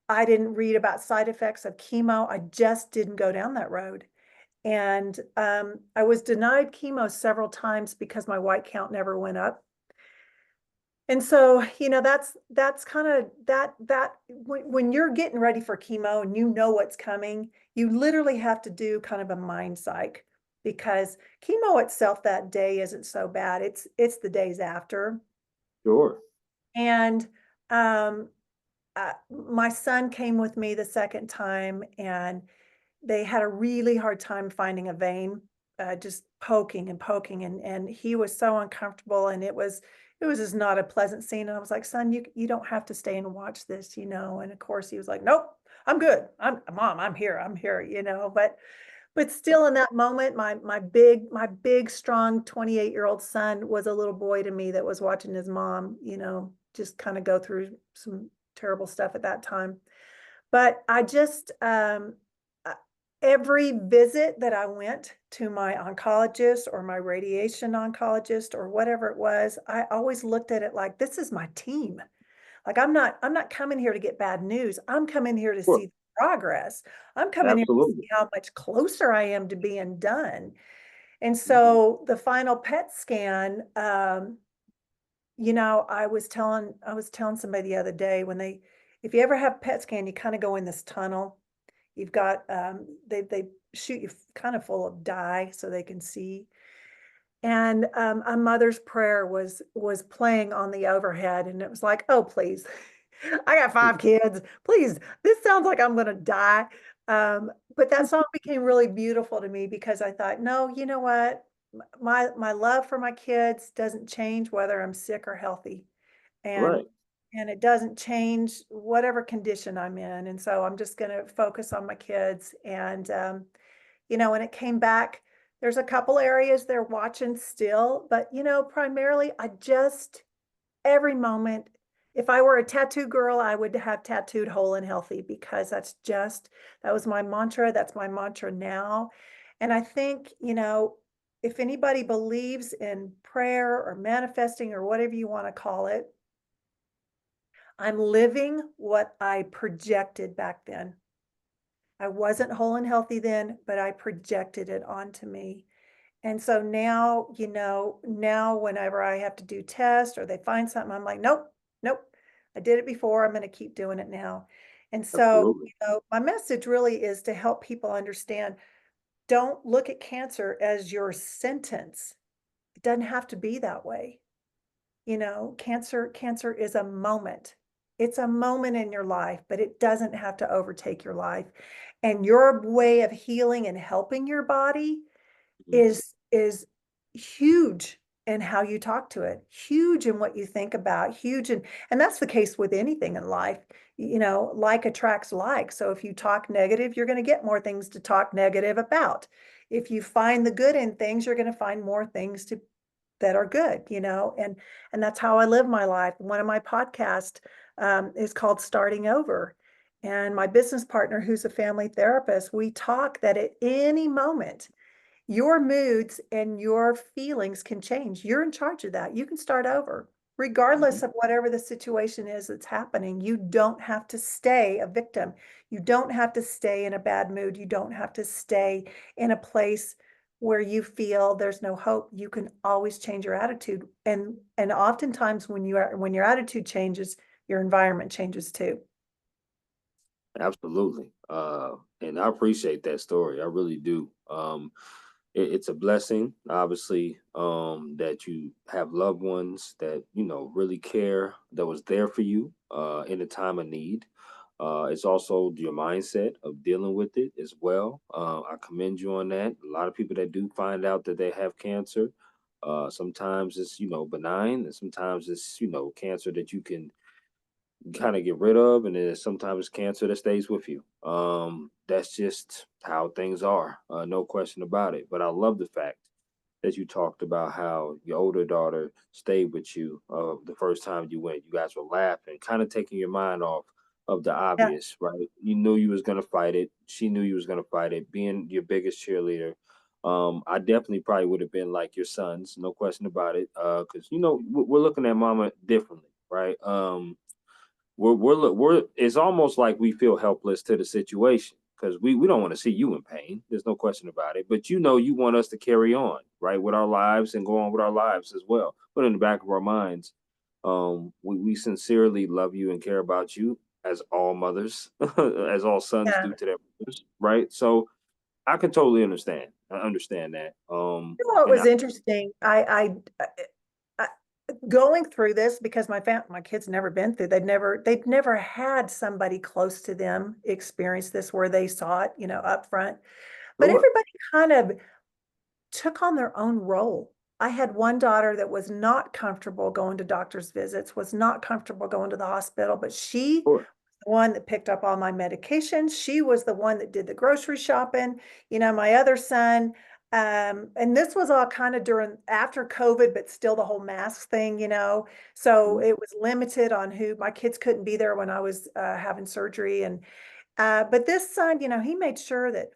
I didn't read about side effects of chemo. I just didn't go down that road. And I was denied chemo several times because my white count never went up. And so, that's kind of that when you're getting ready for chemo and you know what's coming, you literally have to do kind of a mind psych because chemo itself that day isn't so bad. It's the days after. Sure. And um my son came with me the second time and they had a really hard time finding a vein, just poking and poking, and he was so uncomfortable, and it was just not a pleasant scene. And I was like, "Son, you don't have to stay and watch this, you know." And of course, he was like, "Nope, I'm good. Mom, I'm here, you know." But still, in that moment, my big, strong 28-year-old son was a little boy to me that was watching his mom, just kind of go through some terrible stuff at that time. But I just, uh, every visit that I went to my oncologist or my radiation oncologist or whatever it was, I always looked at it like, this is my team. Like I'm not coming here to get bad news. I'm coming here to Sure. see the progress. I'm coming here to Absolutely. see how much closer I am to being done. And Mhm. so the final PET scan, I was telling somebody the other day when if you ever have PET scan, you kind of go in this tunnel. You've got, they shoot you kind of full of dye so they can see. And a mother's prayer was playing on the overhead, and it was like, oh, please. I got 5 kids. Please, this sounds like I'm gonna die. But that song became really beautiful to me because I thought, no, you know what? My love for my kids doesn't change whether I'm sick or healthy. And Right. and it doesn't change whatever condition I'm in. And so I'm just gonna focus on my kids. And when it came back, there's a couple areas they're watching still, but primarily I just every moment, if I were a tattoo girl, I would have tattooed whole and healthy because that was my mantra. That's my mantra now. And I think, if anybody believes in prayer or manifesting or whatever you want to call it, I'm living what I projected back then. I wasn't whole and healthy then, but I projected it onto me. And so now, now whenever I have to do tests or they find something, I'm like, nope, nope. I did it before. I'm going to keep doing it now. And so, Absolutely. my message really is to help people understand, don't look at cancer as your sentence. It doesn't have to be that way. Cancer is a moment. It's a moment in your life, but it doesn't have to overtake your life. And your way of healing and helping your body Mhm. is huge in how you talk to it, huge in what you think about, huge and that's the case with anything in life. Like attracts like. So if you talk negative, you're going to get more things to talk negative about. If you find the good in things, you're going to find more things that are good, and that's how I live my life. One of my podcasts is called Starting Over. And my business partner, who's a family therapist, we talk that at any moment, your moods and your feelings can change. You're in charge of that. You can start over, regardless Mhm. of whatever the situation is that's happening. You don't have to stay a victim. You don't have to stay in a bad mood. You don't have to stay in a place where you feel there's no hope. You can always change your attitude. And oftentimes when your attitude changes, your environment changes too. Absolutely. And I appreciate that story. I really do. It's a blessing, obviously, that you have loved ones that, really care, that was there for you in a time of need. It's also your mindset of dealing with it as well. I commend you on that. A lot of people that do find out that they have cancer, sometimes it's, benign, and sometimes it's, cancer that you can kind of get rid of, and then sometimes cancer that stays with you. That's just how things are, no question about it. But I love the fact that you talked about how your older daughter stayed with you the first time you went. You guys were laughing, kind of taking your mind off of the Yeah. obvious, right? You knew you was gonna fight it. She knew you was gonna fight it. Being your biggest cheerleader, I definitely probably would have been like your sons, no question about it. Because we're looking at mama differently, right? We're it's almost like we feel helpless to the situation because we don't want to see you in pain. There's no question about it. But you want us to carry on, right, with our lives and go on with our lives as well. But in the back of our minds, we sincerely love you and care about you as all mothers, as all sons Yeah. do to their mothers, right? So I can totally understand. I understand that. What And was interesting, I going through this because my kids never been through, they've never had somebody close to them experience this where they saw it, up front. But sure, everybody kind of took on their own role. I had one daughter that was not comfortable going to doctor's visits, was not comfortable going to the hospital, but she was sure. the one that picked up all my medications. She was the one that did the grocery shopping. My other son, and this was all kind of during after COVID, but still the whole mask thing. So Mhm. it was limited on who my kids couldn't be there when I was having surgery. And but this son, he made sure that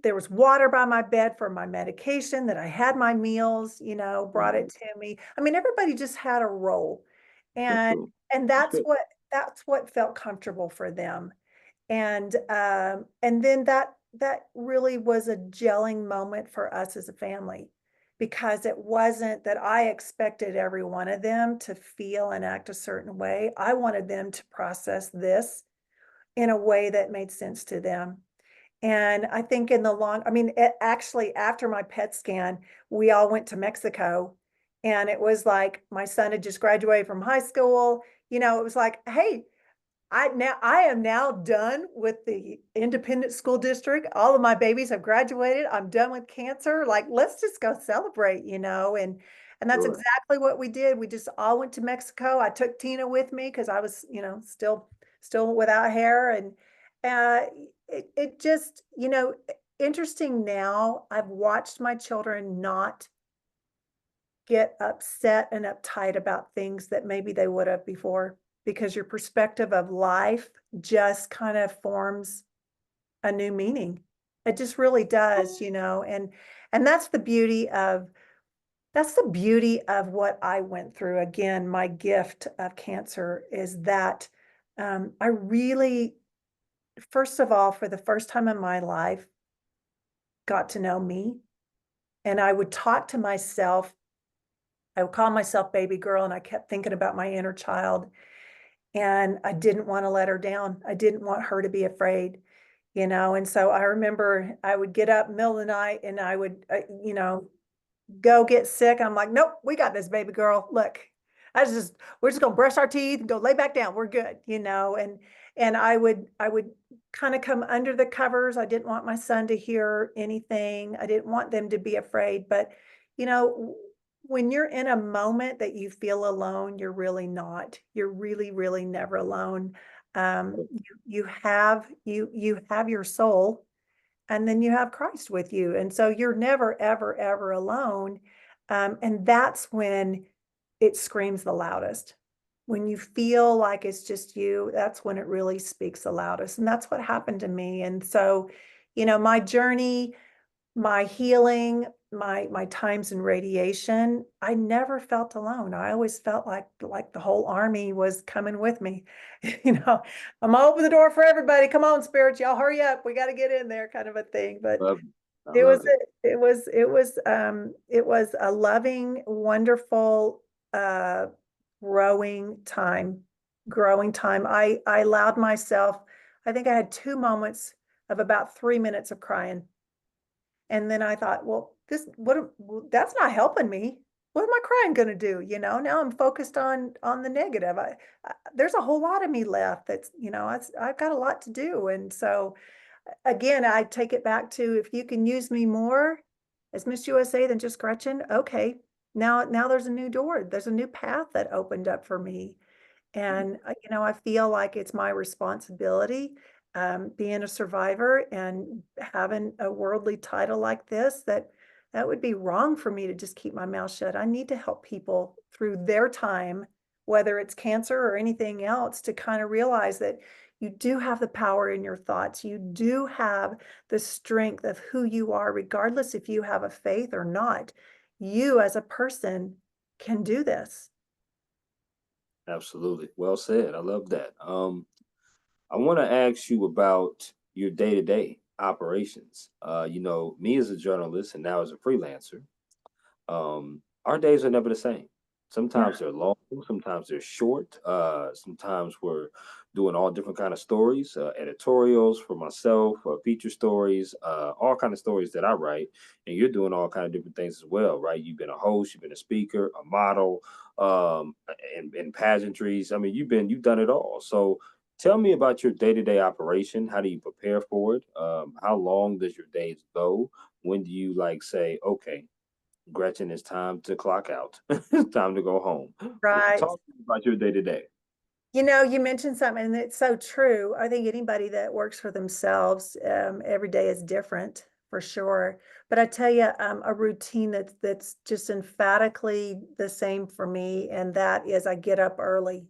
there was water by my bed for my medication, that I had my meals, brought it Mhm. to me. I mean, everybody just had a role. That's And true. and That's that's good. what felt comfortable for them. And then that really was a gelling moment for us as a family. because it wasn't that I expected every one of them to feel and act a certain way. I wanted them to process this in a way that made sense to them. And I think in the long, I mean, actually, after my PET scan, we all went to Mexico. And it was like my son had just graduated from high school. It was like, hey, I am now done with the independent school district. All of my babies have graduated. I'm done with cancer. Like, let's just go celebrate, and that's Sure. exactly what we did. We just all went to Mexico. I took Tina with me because I was, still without hair, and uh, it just, interesting now. I've watched my children not get upset and uptight about things that maybe they would have before, because your perspective of life just kind of forms a new meaning. It just really does, and that's the beauty of what I went through. Again, my gift of cancer is that I really, first of all, for the first time in my life, got to know me. And I would talk to myself. I would call myself baby girl, and I kept thinking about my inner child. And I didn't want to let her down. I didn't want her to be afraid, And so I remember I would get up middle of the night and I would, go get sick. I'm like, nope, we got this, baby girl. Look, we're just gonna brush our teeth and go lay back down. We're good, and I would kind of come under the covers. I didn't want my son to hear anything. I didn't want them to be afraid. But, you know, when you're in a moment that you feel alone, you're really not. You're really, really never alone. You have your soul, and then you have Christ with you. And so you're never, ever, ever alone. And that's when it screams the loudest. When you feel like it's just you, that's when it really speaks the loudest. And that's what happened to me. And so, my journey, my healing, my times in radiation, I never felt alone. I always felt like the whole army was coming with me. I'm gonna open the door for everybody. Come on, spirits, y'all hurry up. We got to get in there, kind of a thing. But Love it. I it was love it. it was a loving, wonderful, uh growing time. Growing time. I allowed myself, I think I had two moments of about 3 minutes of crying. And then I thought, well, that's not helping me. What am I crying going to do? Now I'm focused on the negative. There's a whole lot of me left. I've got a lot to do. And so again, I take it back to, if you can use me more as Miss USA than just Gretchen, okay. Now there's a new door. There's a new path that opened up for me. And, I feel like it's my responsibility, being a survivor and having a worldly title like this, that would be wrong for me to just keep my mouth shut. I need to help people through their time, whether it's cancer or anything else, to kind of realize that you do have the power in your thoughts. You do have the strength of who you are, regardless if you have a faith or not. You as a person can do this. Absolutely. Well said. I love that. I want to ask you about your day-to-day operations. Me as a journalist and now as a freelancer, our days are never the same. Yeah. Sometimes they're long, sometimes they're short. Sometimes we're doing all different kind of stories, editorials for myself, feature stories, all kind of stories that I write. And you're doing all kind of different things as well, right? You've been a host, you've been a speaker, a model, and pageantries. I mean, you've done it all. So tell me about your day-to-day operation. How do you prepare for it? How long does your days go? When do you like say, okay, Gretchen, it's time to clock out. It's time to go home. Right. Talk to me about your day to day. You mentioned something, and it's so true. I think anybody that works for themselves, every day is different for sure. But I tell you, a routine that's just emphatically the same for me, and that is I get up early.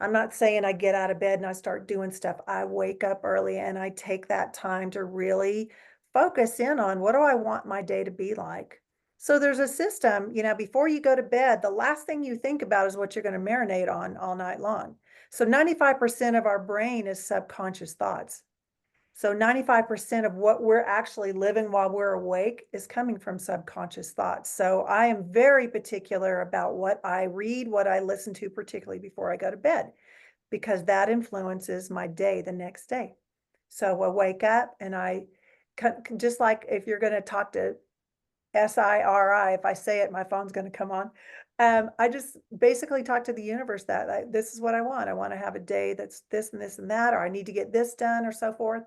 I'm not saying I get out of bed and I start doing stuff. I wake up early and I take that time to really focus in on, what do I want my day to be like? So there's a system, before you go to bed, the last thing you think about is what you're going to marinate on all night long. So 95% of our brain is subconscious thoughts. So 95% of what we're actually living while we're awake is coming from subconscious thoughts. So I am very particular about what I read, what I listen to, particularly before I go to bed, because that influences my day the next day. So I wake up and just like if you're going to talk to SIRI, if I say it, my phone's going to come on. I just basically talk to the universe that this is what I want. I want to have a day that's this and this and that, or I need to get this done, or so forth.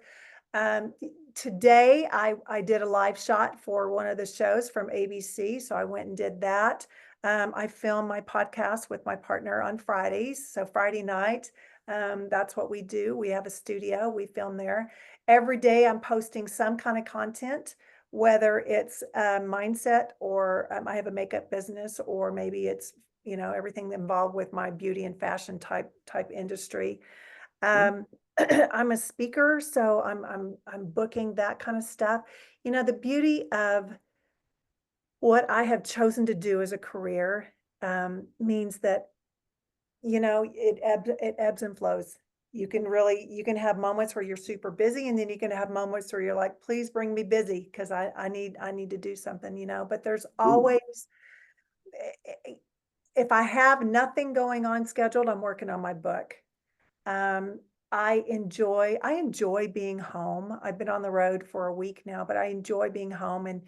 Um, Today I did a live shot for one of the shows from ABC, so I went and did that. I film my podcast with my partner on Fridays, so Friday night, that's what we do. We have a studio, we film there. Every day I'm posting some kind of content, whether it's mindset or I have a makeup business, or maybe it's everything involved with my beauty and fashion type industry. Mhm. Um, I'm a speaker, so I'm booking that kind of stuff. The beauty of what I have chosen to do as a career means that it ebbs and flows. You can have moments where you're super busy, and then you can have moments where you're like, please bring me busy because I need to do something, But there's Ooh, always if I have nothing going on scheduled, I'm working on my book. Um, I enjoy being home. I've been on the road for a week now, but I enjoy being home and,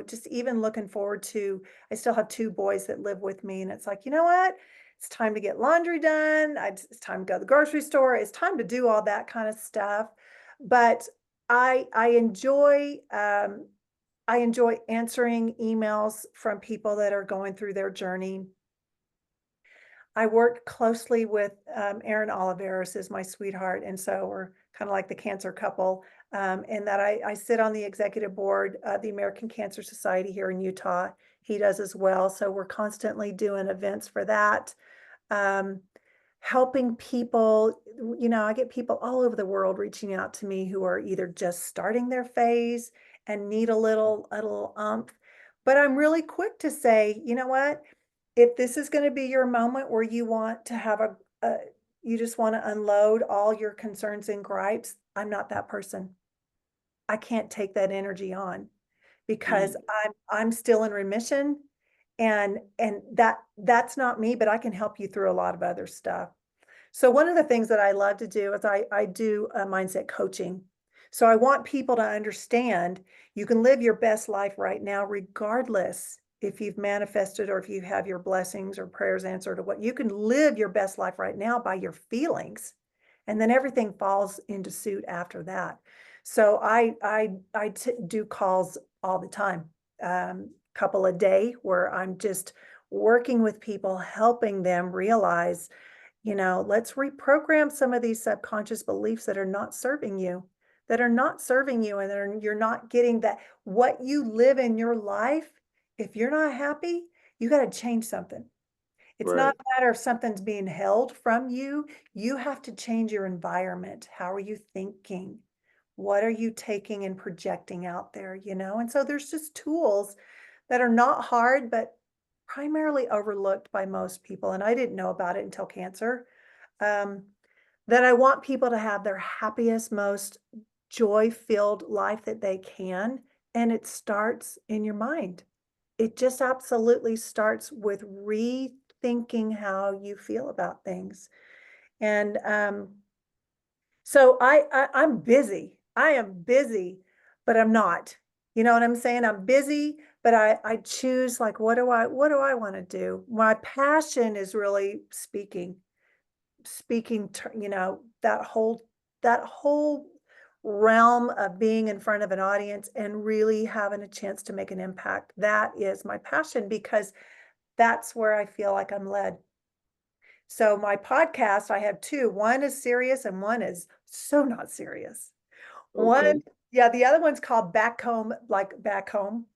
just even looking forward to I still have 2 boys that live with me, and it's like, "You know what? It's time to get laundry done. It's time to go to the grocery store. It's time to do all that kind of stuff." But I enjoy answering emails from people that are going through their journey. I work closely with Erin Oliveris is my sweetheart, and so we're kind of like the cancer couple. In that I sit on the executive board of the American Cancer Society here in Utah. He does as well, so we're constantly doing events for that. Um, Helping people, I get people all over the world reaching out to me who are either just starting their phase and need a little umph. But I'm really quick to say, you know what? If this is going to be your moment where you want to have you just want to unload all your concerns and gripes, I'm not that person. I can't take that energy on because mm, I'm still in remission, and that's not me, but I can help you through a lot of other stuff. So one of the things that I love to do is I do mindset coaching. So I want people to understand you can live your best life right now, regardless if you've manifested or if you have your blessings or prayers answered or what. You can live your best life right now by your feelings, and then everything falls into suit after that. So I do calls all the time, couple a day, where I'm just working with people, helping them realize, let's reprogram some of these subconscious beliefs that are not serving you, and you're not getting that what you live in your life. If you're not happy, you got to change something. It's not right, a matter of something's being held from you. You have to change your environment. How are you thinking? What are you taking and projecting out there, And so there's just tools that are not hard, but primarily overlooked by most people. And I didn't know about it until cancer. Um, that I want people to have their happiest, most joy-filled life that they can, and it starts in your mind. It just absolutely starts with rethinking how you feel about things. And so I'm busy. I am busy, but I'm not. You know what I'm saying? I'm busy, but I choose, like, what do I want to do? My passion is really speaking to, that whole realm of being in front of an audience and really having a chance to make an impact. That is my passion because that's where I feel like I'm led. So my podcast, I have two. One is serious and one is so not serious. okay. One, yeah, the other one's called Back Home, like Back Home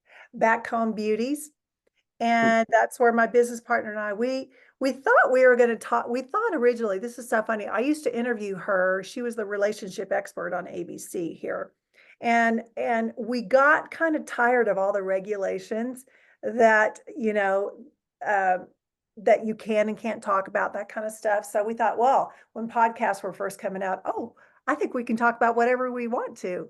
Beauties. And that's where my business partner and we thought we were going to talk. We thought originally, this is so funny. I used to interview her. She was the relationship expert on ABC here. And we got kind of tired of all the regulations that, uh, that you can and can't talk about that kind of stuff. So we thought, well, when podcasts were first coming out, oh, I think we can talk about whatever we want to.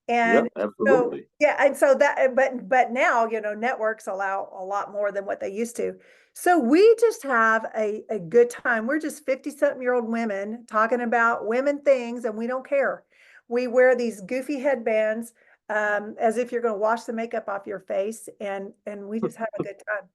And Yep, absolutely. yeah, and so that, but now, networks allow a lot more than what they used to. So we just have a good time. We're just 50-something-year-old women talking about women things, and we don't care. We wear these goofy headbands, as if you're going to wash the makeup off your face, and we just have a good time.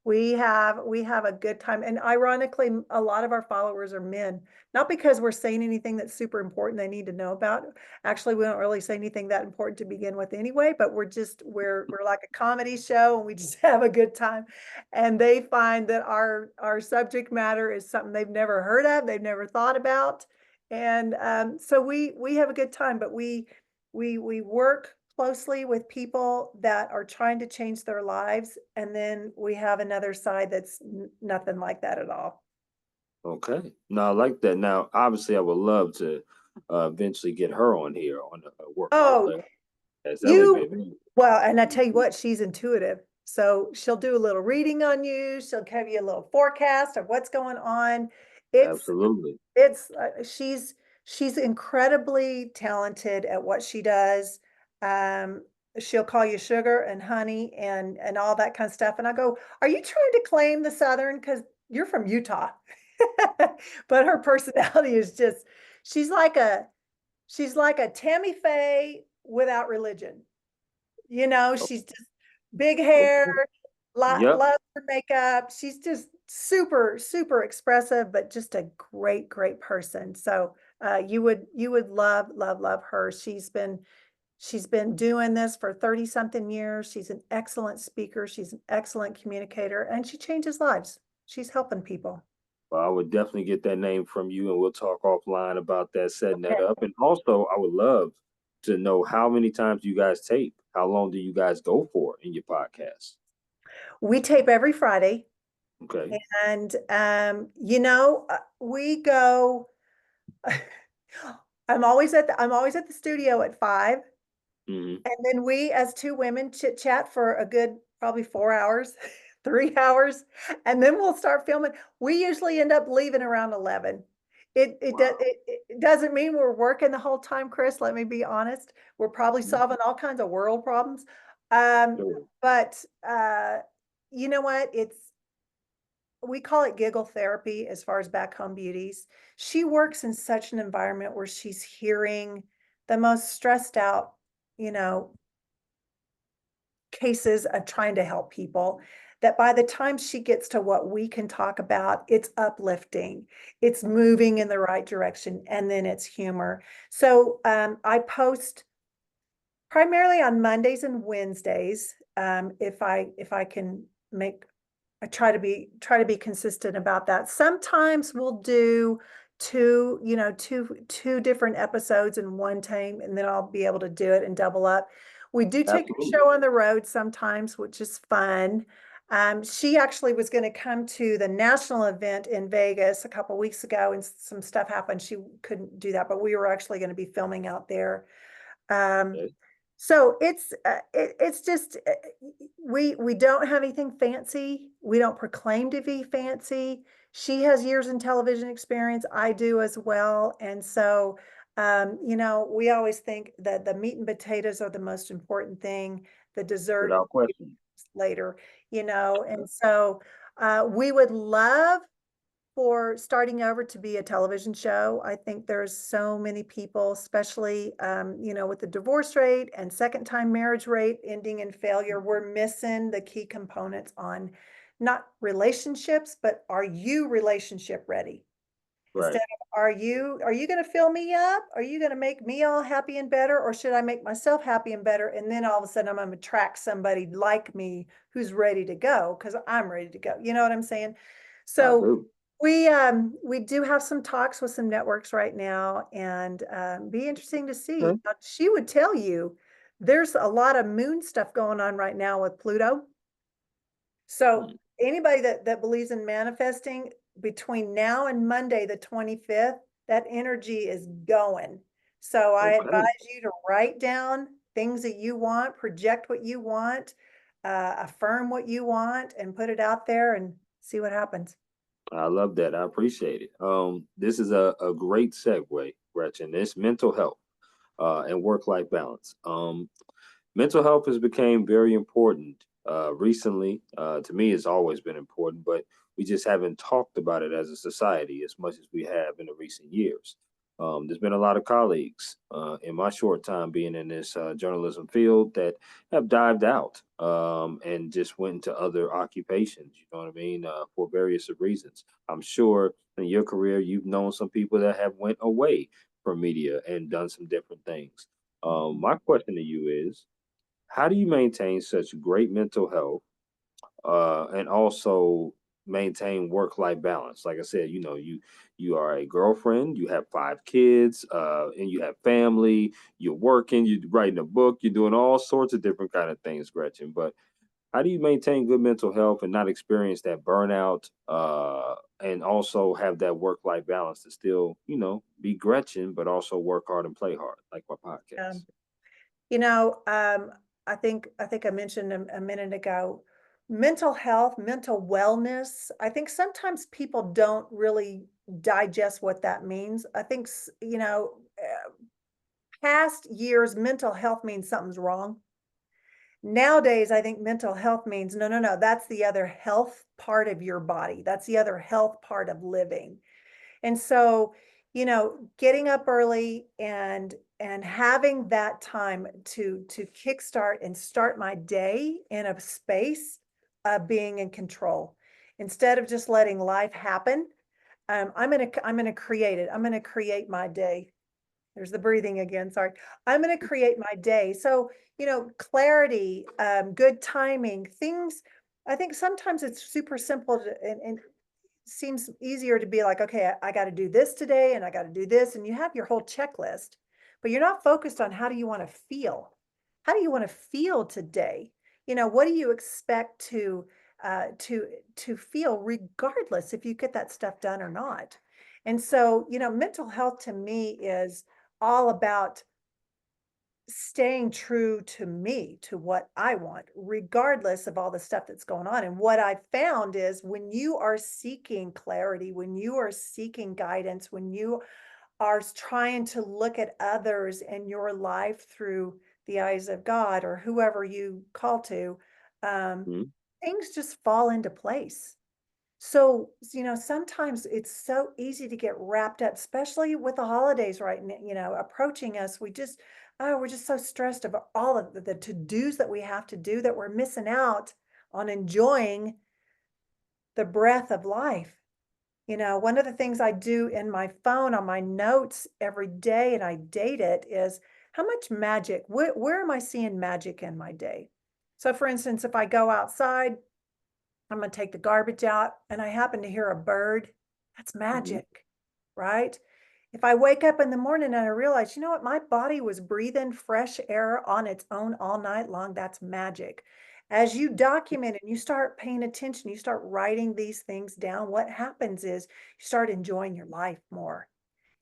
We have a good time. And ironically, a lot of our followers are men, not because we're saying anything that's super important they need to know about. Actually, we don't really say anything that important to begin with anyway, but we're like a comedy show, and we just have a good time. And they find that our subject matter is something they've never heard of, they've never thought about. And so we have a good time, but we work closely with people that are trying to change their lives, and then we have another side that's nothing like that at all. Okay. No, I like that. Now, obviously, I would love to eventually get her on here on the work hard Oh, player. Yes, that would be you amazing. well, and I tell you what, she's intuitive. So she'll do a little reading on you. She'll give you a little forecast of what's going on. It's Absolutely. she's incredibly talented at what she does. Um, she'll call you sugar and honey and all that kind of stuff. And I go, "Are you trying to claim the Southern? Because you're from Utah." But her personality is just she's like a she's like a Tammy Faye without religion. O- She's just big hair, Okay. Yep. loves her makeup. She's just super, super expressive, but just a great, great person. So you would love, love, love her. She's been doing this for 30 something years. She's an excellent speaker. She's an excellent communicator, and she changes lives. She's helping people. Well, I would definitely get that name from you, and we'll talk offline about that, setting Okay. that up. And also, I would love to know how many times you guys tape. How long do you guys go for in your podcast? We tape every Friday, Okay. and we go. I'm always at the studio at 5. Hmm. And then we, as two women, chit chat for a good probably 4 hours, 3 hours, and then we'll start filming. We usually end up leaving around 11. Wow. It doesn't mean we're working the whole time, Chris. Let me be honest. We're probably Mhm. solving all kinds of world problems. Um, Sure. but you know what? We call it giggle therapy as far as back home beauties. She works in such an environment where she's hearing the most stressed out, you know, cases of trying to help people, that by the time she gets to what we can talk about, it's uplifting, it's moving in the right direction, and then it's humor. So I post primarily on Mondays and Wednesdays. If I can make I try to be consistent about that. Sometimes we'll do two different episodes in one time, and then I'll be able to do it and double up. We do take the Absolutely. show on the road sometimes, which is fun. She actually was going to come to the national event in Vegas a couple weeks ago, and some stuff happened. She couldn't do that, but we were actually going to be filming out there. Um, Okay. so it's just we don't have anything fancy. We don't proclaim to be fancy. She has years in television experience. I do as well. And so we always think that the meat and potatoes are the most important thing. The dessert Without question. later, and so we would love for starting over to be a television show. I think there's so many people, especially with the divorce rate and second time marriage rate ending in failure, we're missing the key components on not relationships, but are you relationship ready? Right. Instead of are you going to fill me up? Are you going to make me all happy and better? Or should I make myself happy and better? And then all of a sudden I'm going to attract somebody like me who's ready to go because I'm ready to go. You know what I'm saying? I So do. we do have some talks with some networks right now, and be interesting to see. Okay. Now, she would tell you there's a lot of moon stuff going on right now with Pluto. So Mm. anybody that believes in manifesting between now and Monday, the 25th, that energy is going. So I advise Okay. you to write down things that you want, project what you want, affirm what you want, and put it out there and see what happens. I love that. I appreciate it. This is a great segue Gretchen. It's mental health and work life balance. Mental health has become very important recently. To me, it's always been important, but we just haven't talked about it as a society as much as we have in the recent years. There's been a lot of colleagues in my short time being in this journalism field that have dived out and just went into other occupations. You know what I mean? For various reasons. I'm sure in your career you've known some people that have went away from media and done some different things. My question to you is, how do you maintain such great mental health and also maintain work life balance? Like I said, you are a girlfriend, you have 5 kids, and you have family. You're working, you're writing a book, you're doing all sorts of different kind of things, Gretchen. But how do you maintain good mental health and not experience that burnout, and also have that work life balance to still, be Gretchen, but also work hard and play hard, like my podcast? Um, you know, um, I think I mentioned a minute ago, mental health, mental wellness. I think sometimes people don't really digest what that means. I think past years, mental health means something's wrong. Nowadays, I think mental health means no, no, no. That's the other health part of your body. That's the other health part of living. And so, getting up early and having that time to kickstart and start my day in a space of being in control instead of just letting life happen. I'm gonna create it. I'm gonna create my day. There's the breathing again. Sorry. I'm gonna create my day. So, clarity, good timing, things. I think sometimes it's super simple and seems easier to be like, okay, I got to do this today and I got to do this. And you have your whole checklist, but you're not focused on how do you want to feel? How do you want to feel today? What do you expect to feel regardless if you get that stuff done or not? And so, mental health to me is all about staying true to me, to what I want, regardless of all the stuff that's going on. And what I found is when you are seeking clarity, when you are seeking guidance, when you are trying to look at others and your life through the eyes of God or whoever you call to, um, Mhm. things just fall into place. So, sometimes it's so easy to get wrapped up, especially with the holidays right now, approaching us. We're just so stressed about all of the to-dos that we have to do that we're missing out on enjoying the breath of life. One of the things I do in my phone on my notes every day, and I date it, is how much magic, where am I seeing magic in my day? So, for instance, if I go outside, I'm gonna take the garbage out and I happen to hear a bird, that's Mhm. magic, right? If I wake up in the morning and I realize, you know what, my body was breathing fresh air on its own all night long, that's magic. As you document and you start paying attention, you start writing these things down, what happens is you start enjoying your life more.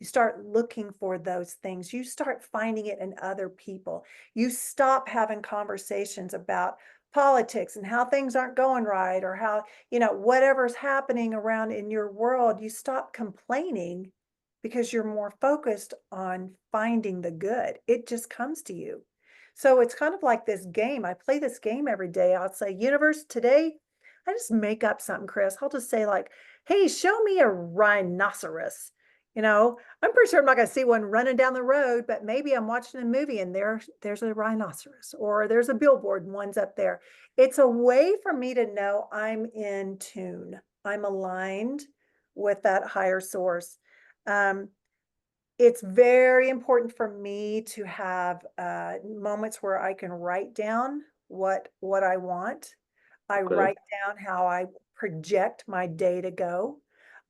You start looking for those things. You start finding it in other people. You stop having conversations about politics and how things aren't going right or how, whatever's happening around in your world, you stop complaining because you're more focused on finding the good. It just comes to you. So it's kind of like this game. I play this game every day. I'll say, Universe, today, I just make up something, Chris. I'll just say, like, hey, show me a rhinoceros. I'm pretty sure I'm not going to see one running down the road, but maybe I'm watching a movie and there's a rhinoceros or there's a billboard and one's up there. It's a way for me to know I'm in tune. I'm aligned with that higher source. Um, it's very important for me to have moments where I can write down what I want. I Okay. write down how I project my day to go.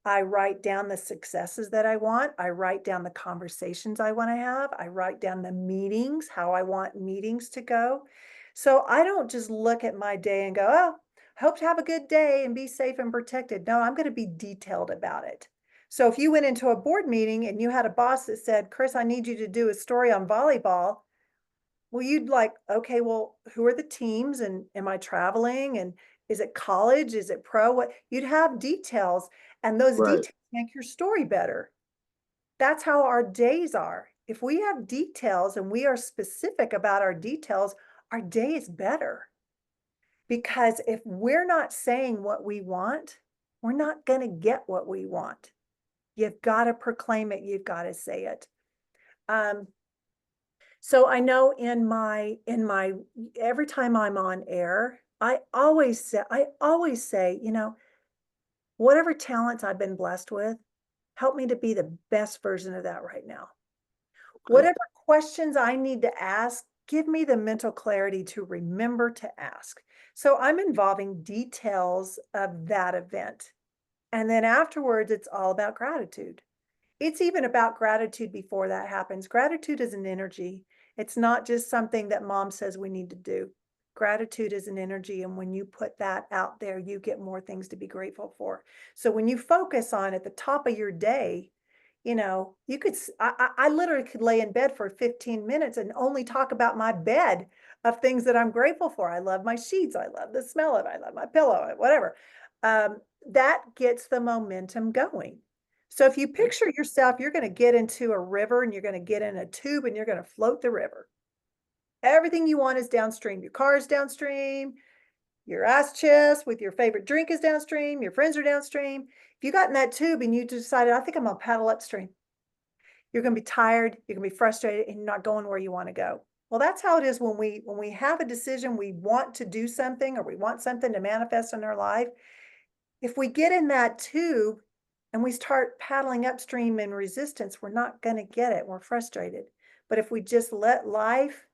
I write down the successes that I want. I write down the conversations I want to have. I write down the meetings, how I want meetings to go. So I don't just look at my day and go, oh, hope to have a good day and be safe and protected. No, I'm going to be detailed about it. So if you went into a board meeting and you had a boss that said, Chris, I need you to do a story on volleyball, well, you'd like, okay, well, who are the teams and am I traveling? And is it college? Is it pro? What you'd have details, and those Right. details make your story better. That's how our days are. If we have details and we are specific about our day is better. Because if we're not saying what we want, we're not going to get what we want. You've got to proclaim it. You've got to say it. Um, so I know in my every time I'm on air, I always say, whatever talents I've been blessed with, help me to be the best version of that right now. Okay. Whatever questions I need to ask, give me the mental clarity to remember to ask. So I'm involving details of that event. And then afterwards, it's all about gratitude. It's even about gratitude before that happens. Gratitude is an energy. It's not just something that mom says we need to do. Gratitude is an energy. And when you put that out there, you get more things to be grateful for. So when you focus on at the top of your day, you could, I literally could lay in bed for 15 minutes and only talk about my bed of things that I'm grateful for. I love my sheets. I love the smell of it. I love my pillow, whatever. That gets the momentum going. So if you picture yourself, you're going to get into a river and you're going to get in a tube and you're going to float the river. Everything you want is downstream. Your car is downstream. Your ass chest with your favorite drink is downstream. Your friends are downstream. If you got in that tube and you decided, I think I'm going to paddle upstream, you're going to be tired, you're going to be frustrated, and you're not going where you want to go. Well, that's how it is when we have a decision, we want to do something or we want something to manifest in our life. If we get in that tube and we start paddling upstream in resistance, we're not going to get it. We're frustrated. But if we just let life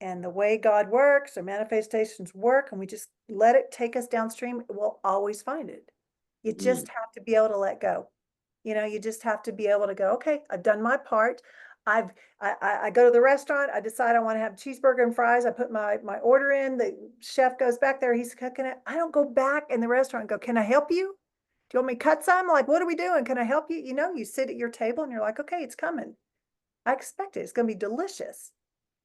and the way God works or manifestations work, and we just let it take us downstream, we'll always find it. You Mm. just have to be able to let go. You just have to be able to go, okay, I've done my part. I go to the restaurant, I decide I want to have cheeseburger and fries. I put my order in, the chef goes back there, he's cooking it. I don't go back in the restaurant and go, can I help you? Do you want me to cut some? Like, what are we doing? Can I help you? You sit at your table and you're like, okay, it's coming. I expect it. It's going to be delicious.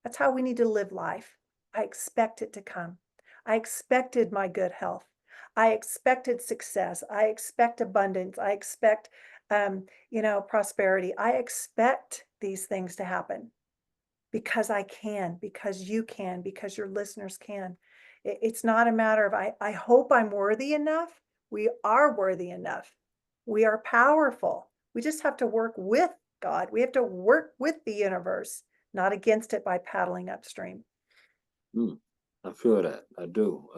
That's how we need to live life. I expect it to come. I expected my good health. I expected success. I expect abundance. I expect, prosperity. I expect these things to happen because I can, because you can, because your listeners can. It's not a matter of, I hope I'm worthy enough. We are worthy enough. We are powerful. We just have to work with God. We have to work with the universe, not against it by paddling upstream. Mm. I feel that. I do.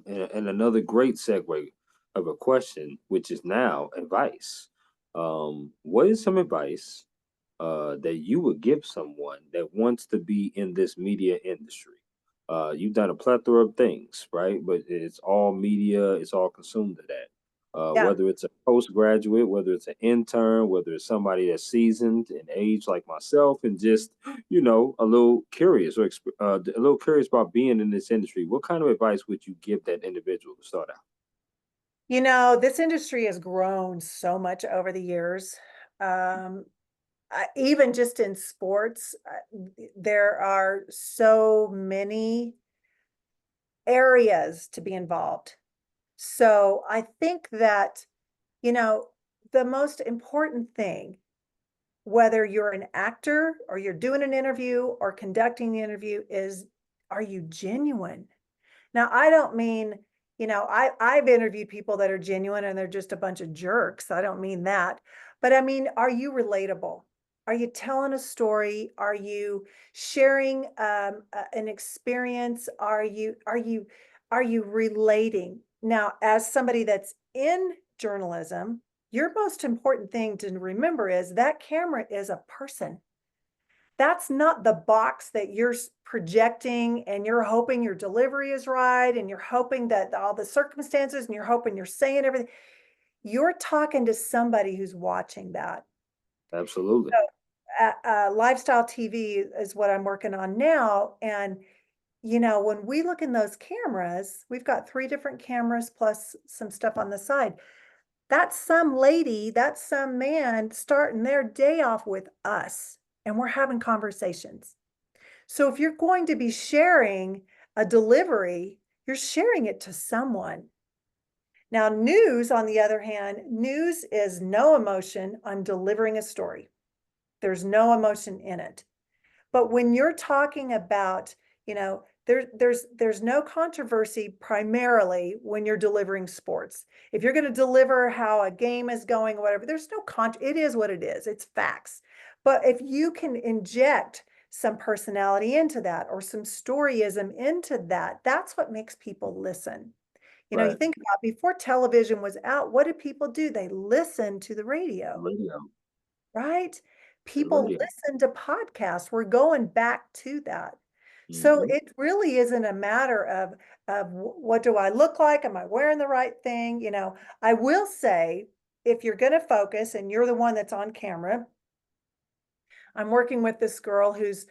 And another great segue of a question, which is now advice. What is some advice that you would give someone that wants to be in this media industry? You've done a plethora of things, right? But it's all media, it's all consumed to that. Yeah. Whether it's a postgraduate, whether it's an intern, whether it's somebody that's seasoned in age like myself, and just a little curious a little curious about being in this industry. What kind of advice would you give that individual to start out? This industry has grown so much over the years. Um, Even just in sports, there are so many areas to be involved. So I think that, you know, the most important thing, whether you're an actor or you're doing an interview or conducting the interview, is, are you genuine? Now, I don't mean, I've interviewed people that are genuine and they're just a bunch of jerks. I don't mean that. But I mean, are you relatable? Are you telling a story? Are you sharing an experience? Are you relating? Now, as somebody that's in journalism, your most important thing to remember is that camera is a person. That's not the box that you're projecting and you're hoping your delivery is right and you're hoping that all the circumstances and you're hoping you're saying everything. You're talking to somebody who's watching that. Absolutely. So, lifestyle TV is what I'm working on now. And, when we look in those cameras, we've got 3 different cameras plus some stuff on the side. That's some lady, that's some man starting their day off with us, and we're having conversations. So if you're going to be sharing a delivery, you're sharing it to someone. Now, news, on the other hand, news is no emotion. I'm delivering a story. There's no emotion in it. But when you're talking about, there's no controversy primarily when you're delivering sports. If you're going to deliver how a game is going, or whatever, there's no it is what it is. It's facts. But if you can inject some personality into that or some storyism into that, that's what makes people listen. You Right. think about before television was out, what did people do? They listened to the The radio, radio. right? The People radio. listen to podcasts. We're going back to that. So Hmm. it really isn't a matter of what do I look like? Am I wearing the right thing? I will say, if you're going to focus and you're the one that's on camera, I'm working with this girl who's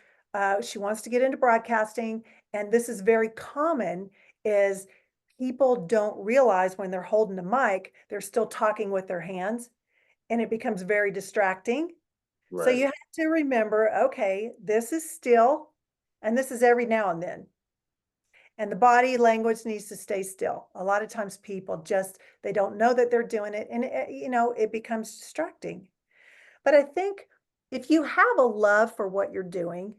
she wants to get into broadcasting, and this is very common. Is people don't realize when they're holding a mic, they're still talking with their hands, and it becomes very distracting. So you Right. have to remember, okay, this is still, and this is every now and then. And the body language needs to stay still. A lot of times people just, they don't know that they're doing it. And, it becomes distracting. But I think if you have a love for what you're doing,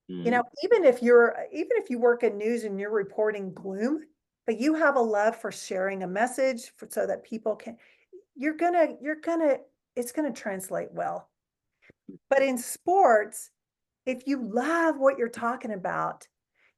Hmm. even if you work in news and you're reporting gloom, but you have a love for sharing a message so that people can, it's gonna translate well. But in sports, if you love what you're talking about,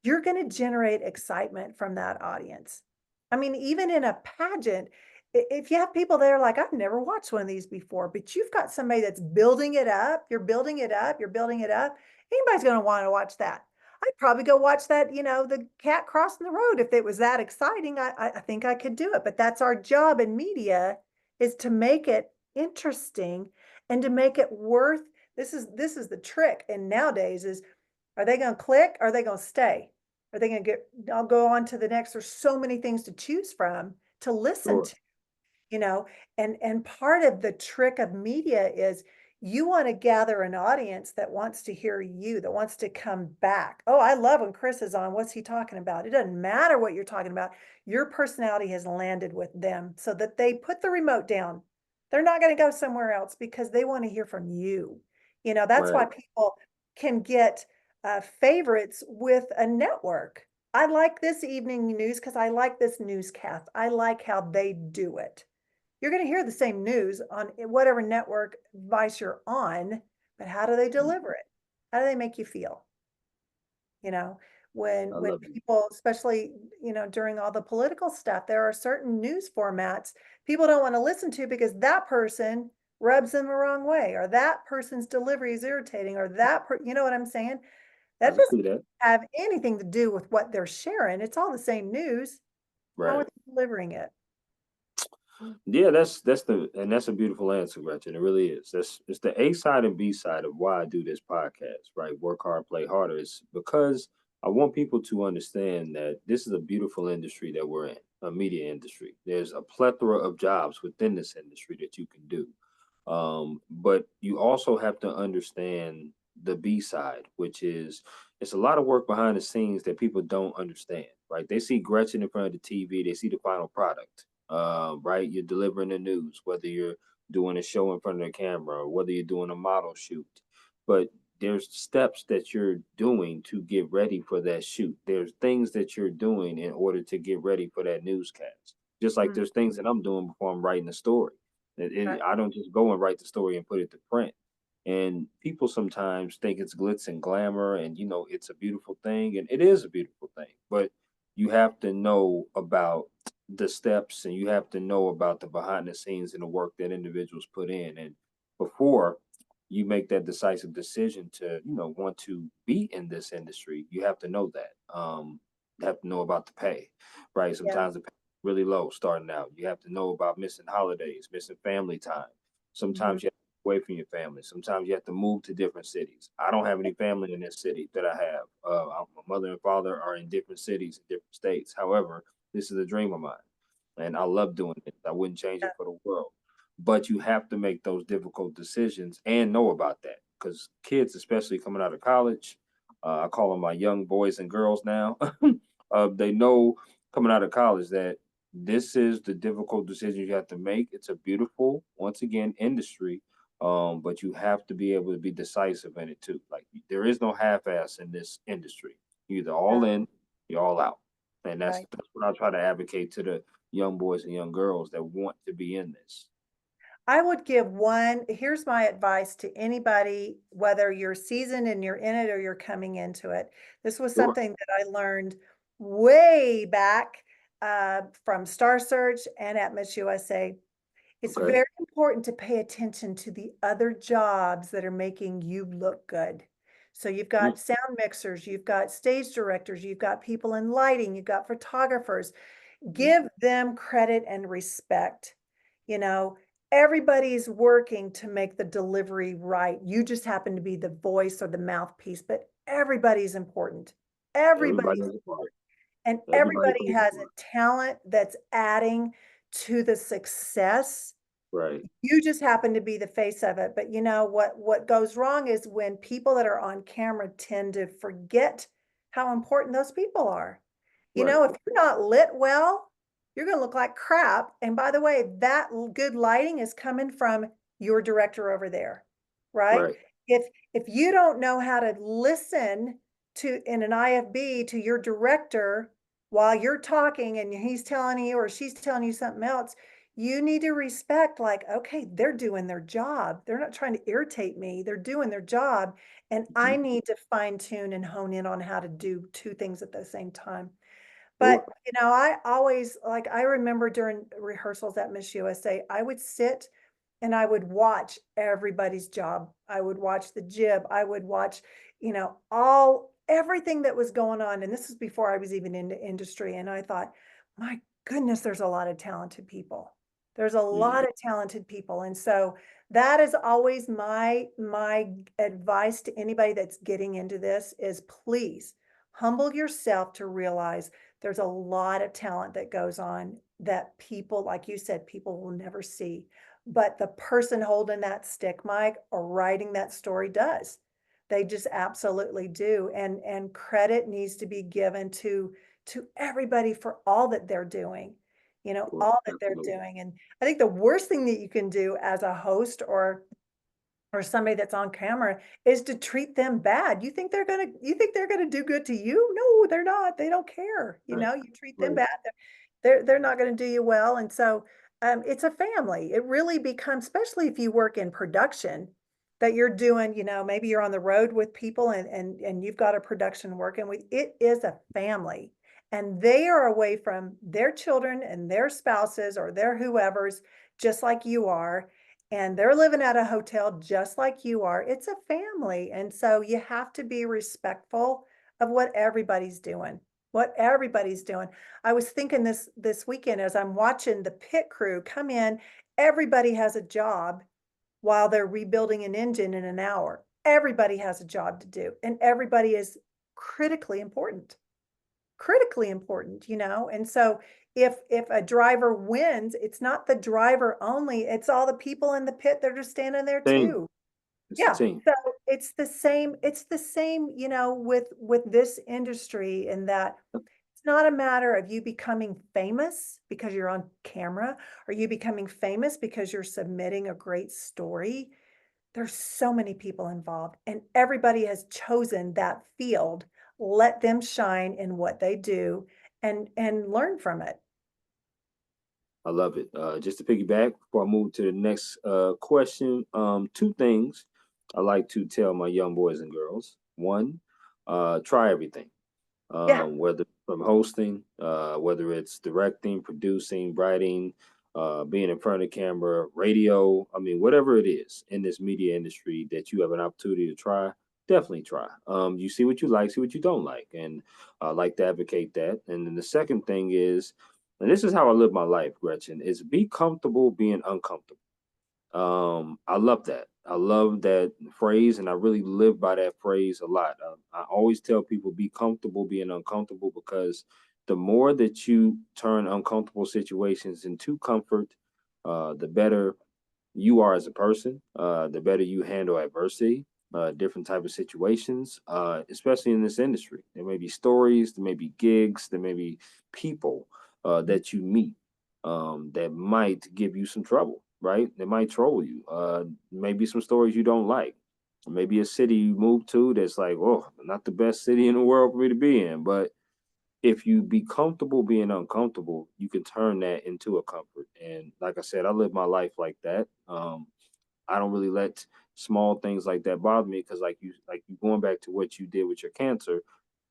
you're going to generate excitement from that audience. I mean, even in a pageant, if you have people there like, I've never watched one of these before, but you've got somebody that's building it up, you're building it up, you're building it up, anybody's going to want to watch that. I'd probably go watch that, the cat crossing the road. If it was that exciting, I think I could do it. But that's our job in media, is to make it interesting and to make it worth. This is the trick. And nowadays is, are they going to click? Are they going to stay? Are they going to I'll go on to the next. There's so many things to choose from to listen Sure. to, you know, and part of the trick of media is you want to gather an audience that wants to hear you, that wants to come back. Oh, I love when Chris is on. What's he talking about? It doesn't matter what you're talking about. Your personality has landed with them so that they put the remote down. They're not going to go somewhere else because they want to hear from you. That's why Right. people can get favorites with a network. I like this evening news because I like this newscast. I like how they do it. You're going to hear the same news on whatever network device you're on, but how do they Mhm. deliver it? How do they make you feel? You know, when I when love it. people, especially, during all the political stuff, there are certain news formats people don't want to listen to because that person rubs them the wrong way, or that person's delivery is irritating, or you know what I'm saying? I That can doesn't see that. have anything to do with what they're sharing. It's all the same news. How are Right. they delivering it? Yeah, that's a beautiful answer, Gretchen. It really is. That's it's the A side and B side of why I do this podcast, right? Work hard, play harder. It's because I want people to understand that this is a beautiful industry that we're in, a media industry. There's a plethora of jobs within this industry that you can do. But you also have to understand the B side, which is it's a lot of work behind the scenes that people don't understand, right? They see Gretchen in front of the TV, they see the final product, right? You're delivering the news, whether you're doing a show in front of the camera or whether you're doing a model shoot. But there's steps that you're doing to get ready for that shoot. There's things that you're doing in order to get ready for that newscast. Just like Mm, there's things that I'm doing before I'm writing a story. right. I don't just go and write the story and put it to print. And people sometimes think it's glitz and glamour and, it's a beautiful thing. And it is a beautiful thing. But you have to know about the steps and you have to know about the behind the scenes and the work that individuals put in. And before you make that decisive decision to, want to be in this industry, you have to know that. You have to know about the pay, right? Yeah. Sometimes the really low starting out. You have to know about missing holidays, missing family time. Mhm. Sometimes you have to be away from your family. Sometimes you have to move to different cities. I don't have any family in this city that I have. My mother and father are in different cities, in different states. However, this is a dream of mine, and I love doing it. I wouldn't change Yeah. it for the world. But you have to make those difficult decisions and know about that because kids, especially coming out of college, I call them my young boys and girls now. They know coming out of college that this is the difficult decision you have to make. It's a beautiful, once again, industry, But you have to be able to be decisive in it too. Like there is no half-ass in this industry. You're either all in, you're all out, and Right. that's what I try to advocate to the young boys and young girls that want to be in this. I would give here's my advice to anybody, whether you're seasoned and you're in it or you're coming into it. This was Sure. something that I learned way back from Star Search and at Miss USA. It's Okay. very important to pay attention to the other jobs that are making you look good. So you've Mm, got sound mixers, you've got stage directors, you've got people in lighting, you've got photographers. mm, Give them credit and respect. You know, everybody's working to make the delivery right. You just happen to be the voice or the mouthpiece, but everybody's important. Everybody Everybody's has a part. and Everybody everybody plays a has a part. talent that's adding to the success. Right. You just happen to be the face of it. But you know what goes wrong is when people that are on camera tend to forget how important those people are. You Right. know, if you're not lit well, you're going to look like crap. And by the way, that good lighting is coming from your director over there, right? Right. If if you don't know how to listen to in an IFB to your director while you're talking and he's telling you or she's telling you something else, you need to respect like, okay, they're doing their job. They're not trying to irritate me. They're doing their job. And I Mhm. need to fine tune and hone in on how to do two things at the same time. But, Sure. you know, I always like I remember during rehearsals at Miss USA, I would sit and I would watch everybody's job. I would watch the jib. I would watch, you know, all everything that was going on. And this is before I was even into industry. And I thought, my goodness, there's a lot of talented people. There's a Mm. lot of talented people. And so that is always my advice to anybody that's getting into this is please humble yourself to realize there's a lot of talent that goes on that people, like you said, people will never see. But the person holding that stick mic or writing that story does. They just absolutely do. And credit needs to be given to everybody for all that they're doing, you know, Sure. all that they're Absolutely. doing. And I think the worst thing that you can do as a host or somebody that's on camera is to treat them bad. You think they're gonna do good to you? No, they're not. They don't care. You Right. know, you treat them Right. bad, they're not gonna do you well. And so it's a family. It really becomes, especially if you work in production, that you're doing, you know, maybe you're on the road with people and you've got a production working with it is a family. And they are away from their children and their spouses or their whoever's just like you are and they're living at a hotel just like you are. It's a family. And so you have to be respectful of what everybody's doing. What everybody's doing. I was thinking this weekend as I'm watching the pit crew come in, everybody has a job while they're rebuilding an engine in an hour. Everybody has a job to do and everybody is critically important critically important, you know? And so if a driver wins, it's not the driver only, it's all the people in the pit that are standing there Team. too. It's a Yeah. team. So it's the same, you know, with this industry in that it's not a matter of you becoming famous because you're on camera or you becoming famous because you're submitting a great story. There's so many people involved and everybody has chosen that field. Let them shine in what they do and learn from it. I love it. Just to piggyback before I move to the next question, two things I like to tell my young boys and girls. One, try everything. Yeah. Whether from hosting, whether it's directing, producing, writing, being in front of the camera, radio. I mean, whatever it is in this media industry that you have an opportunity to try, definitely try. You see what you like, see what you don't like, and I like to advocate that. And then the second thing is, and this is how I live my life, Gretchen, is be comfortable being uncomfortable. I love that. I love that phrase, and I really live by that phrase a lot. I always tell people be comfortable being uncomfortable because the more that you turn uncomfortable situations into comfort, the better you are as a person, the better you handle adversity, different type of situations, especially in this industry. There may be stories, there may be gigs, there may be people that you meet that might give you some trouble. right? They might troll you. Maybe some stories you don't like. Maybe a city you moved to that's like, oh, not the best city in the world for me to be in. But if you be comfortable being uncomfortable, you can turn that into a comfort. And like I said, I live my life like that. I don't really let small things like that bother me because, like you going back to what you did with your cancer,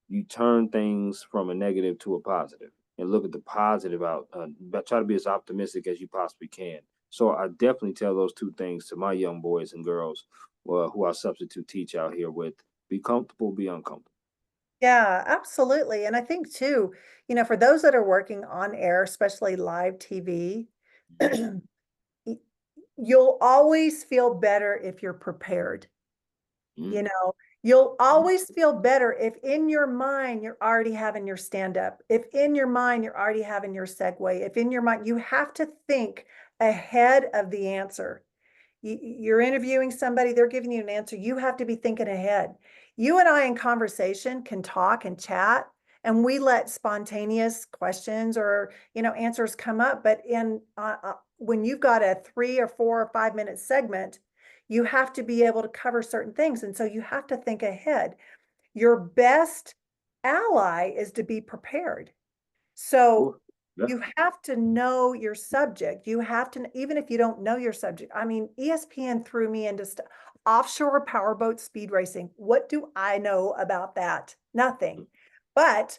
you turn things from a negative to a positive and look at the positive out. But try to be as optimistic as you possibly can. So I definitely tell those two things to my young boys and girls, who I substitute teach out here with: be comfortable, be uncomfortable. Yeah, absolutely. And I think too, for those that are working on air, especially live TV, Mhm. you'll always feel better if you're prepared. You Mhm. know, you'll always feel better if in your mind you're already having your stand up, if in your mind you're already having your segue, if in your mind you have to think ahead of the answer. You're interviewing somebody, they're giving you an answer. You have to be thinking ahead. You and I in conversation can talk and chat, and we let spontaneous questions or answers come up. But in when you've got a 3 or 4 or 5 minute segment, you have to be able to cover certain things, and so you have to think ahead. Your best ally is to be prepared. So Cool. Yeah. you have to know your subject. You have to, even if you don't know your subject. I mean, ESPN threw me into offshore powerboat speed racing. What do I know about that? Nothing. But,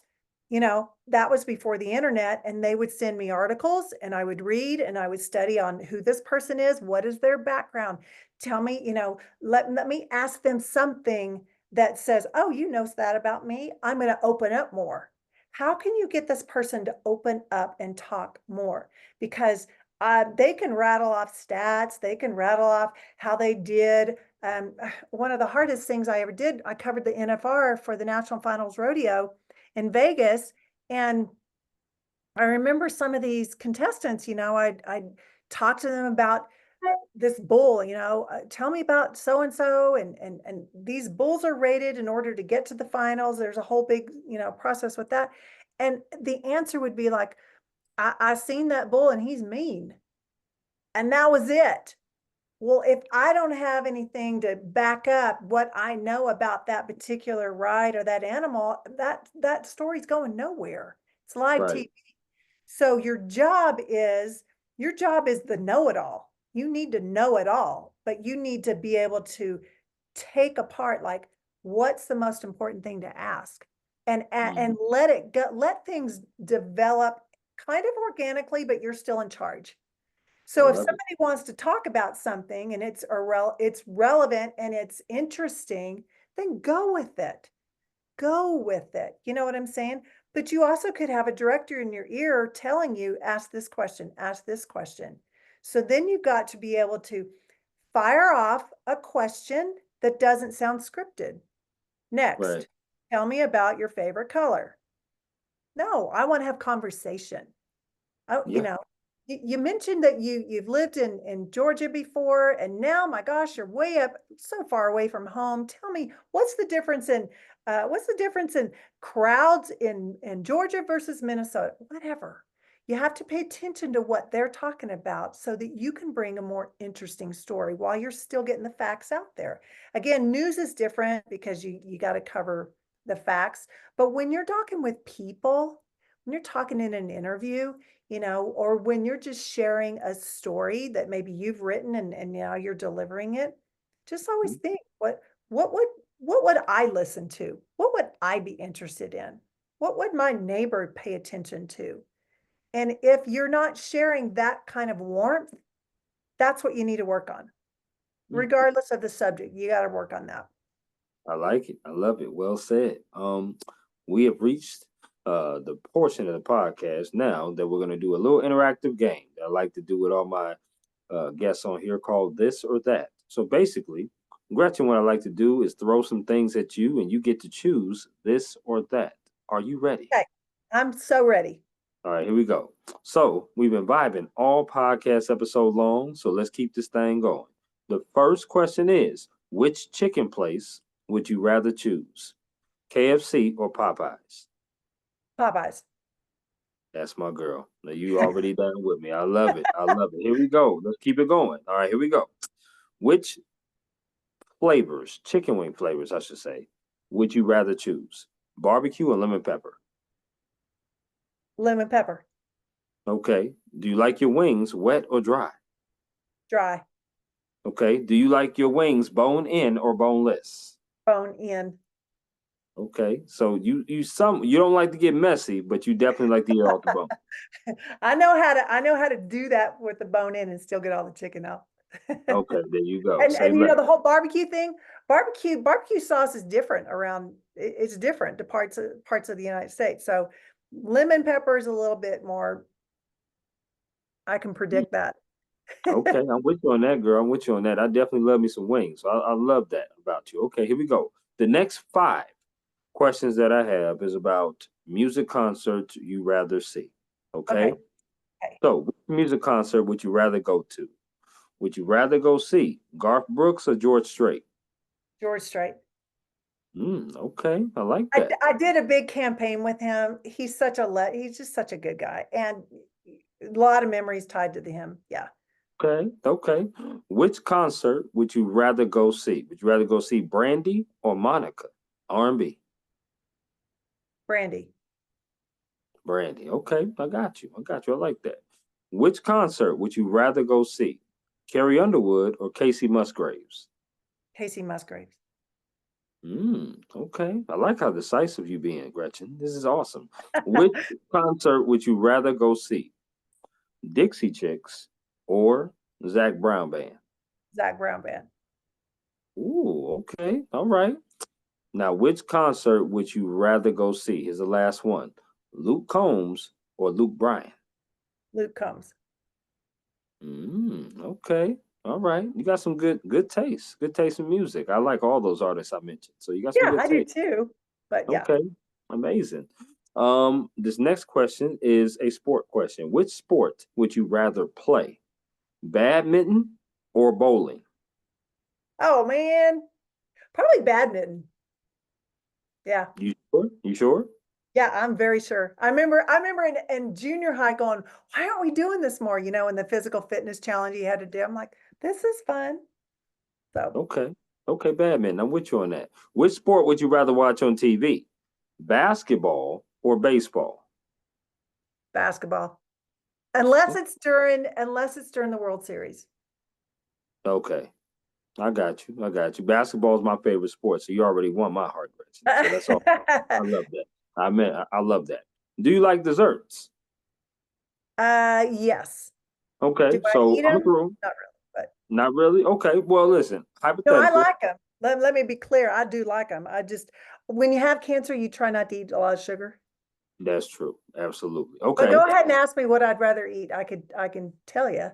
that was before the internet, and they would send me articles and I would read and I would study on who this person is, what is their background. Tell me, let me ask them something that says, oh, you know that about me. I'm going to open up more. How can you get this person to open up and talk more? Because they can rattle off stats, they can rattle off how they did. One of the hardest things I ever did, I covered the NFR for the National Finals Rodeo in Vegas. And I remember some of these contestants, I'd talk to them about this bull, tell me about so and so, and these bulls are rated in order to get to the finals. There's a whole big, process with that. And the answer would be like, I seen that bull and he's mean. And that was it. Well, if I don't have anything to back up what I know about that particular ride or that animal, that story's going nowhere. It's live Right. TV. So your job is the know-it-all. You need to know it all, but you need to be able to take apart, like, what's the most important thing to ask, and Mhm. let it go, let things develop kind of organically, but you're still in charge. I So if love it. somebody wants to talk about something and it's relevant and it's interesting, then go with it. Go with it. You know what I'm saying? But you also could have a director in your ear telling you, ask this question, ask this question. So then you've got to be able to fire off a question that doesn't sound scripted. Right. Next, tell me about your favorite color. No, I want to have conversation. Oh, Yeah. you mentioned that you've lived in Georgia before, and now, my gosh, you're way up so far away from home. Tell me, what's the difference in crowds in Georgia versus Minnesota? Whatever. You have to pay attention to what they're talking about so that you can bring a more interesting story while you're still getting the facts out there. Again, news is different because you got to cover the facts, but when you're talking with people, when you're talking in an interview, or when you're just sharing a story that maybe you've written and now you're delivering it, just always Mhm. think, what would what would I listen to? What would I be interested in? What would my neighbor pay attention to? And if you're not sharing that kind of warmth, that's what you need to work on. Mm. Regardless of the subject, you got to work on that. I like it. I love it. Well said. We have reached the portion of the podcast now that we're going to do a little interactive game that I like to do with all my guests on here called This or That. So basically, Gretchen, what I like to do is throw some things at you and you get to choose this or that. Are you ready? Okay. I'm so ready. All right, here we go. So we've been vibing all podcast episode long, so let's keep this thing going. The first question is, which chicken place would you rather choose? KFC or Popeyes? Popeyes. That's my girl. Now you already done with me. I love it. I love it. Here we go. Let's keep it going. All right, here we go. Which flavors, chicken wing flavors, I should say, would you rather choose? Barbecue or lemon pepper? Lemon pepper, Okay. Do you like your wings wet or dry? dry, Okay. Do you like your wings bone in or boneless? bone in. Okay. So you don't like to get messy, but you definitely like to eat off the bone. I know how to do that with the bone in and still get all the chicken out. Okay, there you go. And Say you know less. the whole barbecue thing, barbecue sauce is different around it's different to parts of the United States. So lemon pepper is a little bit more, I can Hmm. predict that. Okay, I'm with you on that, girl. I'm with you on that. I definitely love me some wings. I love that about you. Okay, here we go. The next five questions that I have is about music concerts you rather see. Okay. Okay. Okay. So, which music concert would you rather go to? Would you rather go see Garth Brooks or George Strait? George Strait. Okay, I like that. I did a big campaign with him. He's just such a good guy, and a lot of memories tied to him. Yeah. Okay, okay. Which concert would you rather go see? Would you rather go see Brandy or Monica? R&B. Brandy. Brandy. Okay, I got you. I got you. I like that. Which concert would you rather go see? Carrie Underwood or Casey Musgraves? Casey Musgraves. Okay. I like how decisive you being, Gretchen. This is awesome. Which concert would you rather go see? Dixie Chicks or Zach Brown Band? Zach Brown Band. Ooh, okay. All right. Now, which concert would you rather go see? Here's the last one. Luke Combs or Luke Bryan? Luke Combs. Okay. All right. You got some good taste. Good taste in music. I like all those artists I mentioned. So you got some Yeah, good I do taste. too. But yeah. Okay. Amazing. This next question is a sport question. Which sport would you rather play? Badminton or bowling? Oh man, probably badminton. Yeah. You sure? You sure? Yeah, I'm very sure. I remember in junior high going, why aren't we doing this more? You know, in the physical fitness challenge you had to do. I'm like, this is fun. So Okay. Okay, badminton. I'm with you on that. Which sport would you rather watch on TV? Basketball or baseball? basketball. Unless it's during the World Series. Okay. I got you. I got you. Basketball is my favorite sport, so you already won my heart, Gretchen. So that's all. I love that. I love that. Do you like desserts? Yes. Do Okay, I so eat I'm them? through. Not really, but Not really. Okay. Well, listen. no, I Hypothetically, like them. Let me be clear. I do like them. I just, when you have cancer, you try not to eat a lot of sugar. that's true. Absolutely. But Okay. go ahead and ask me what I'd rather eat. I can tell you.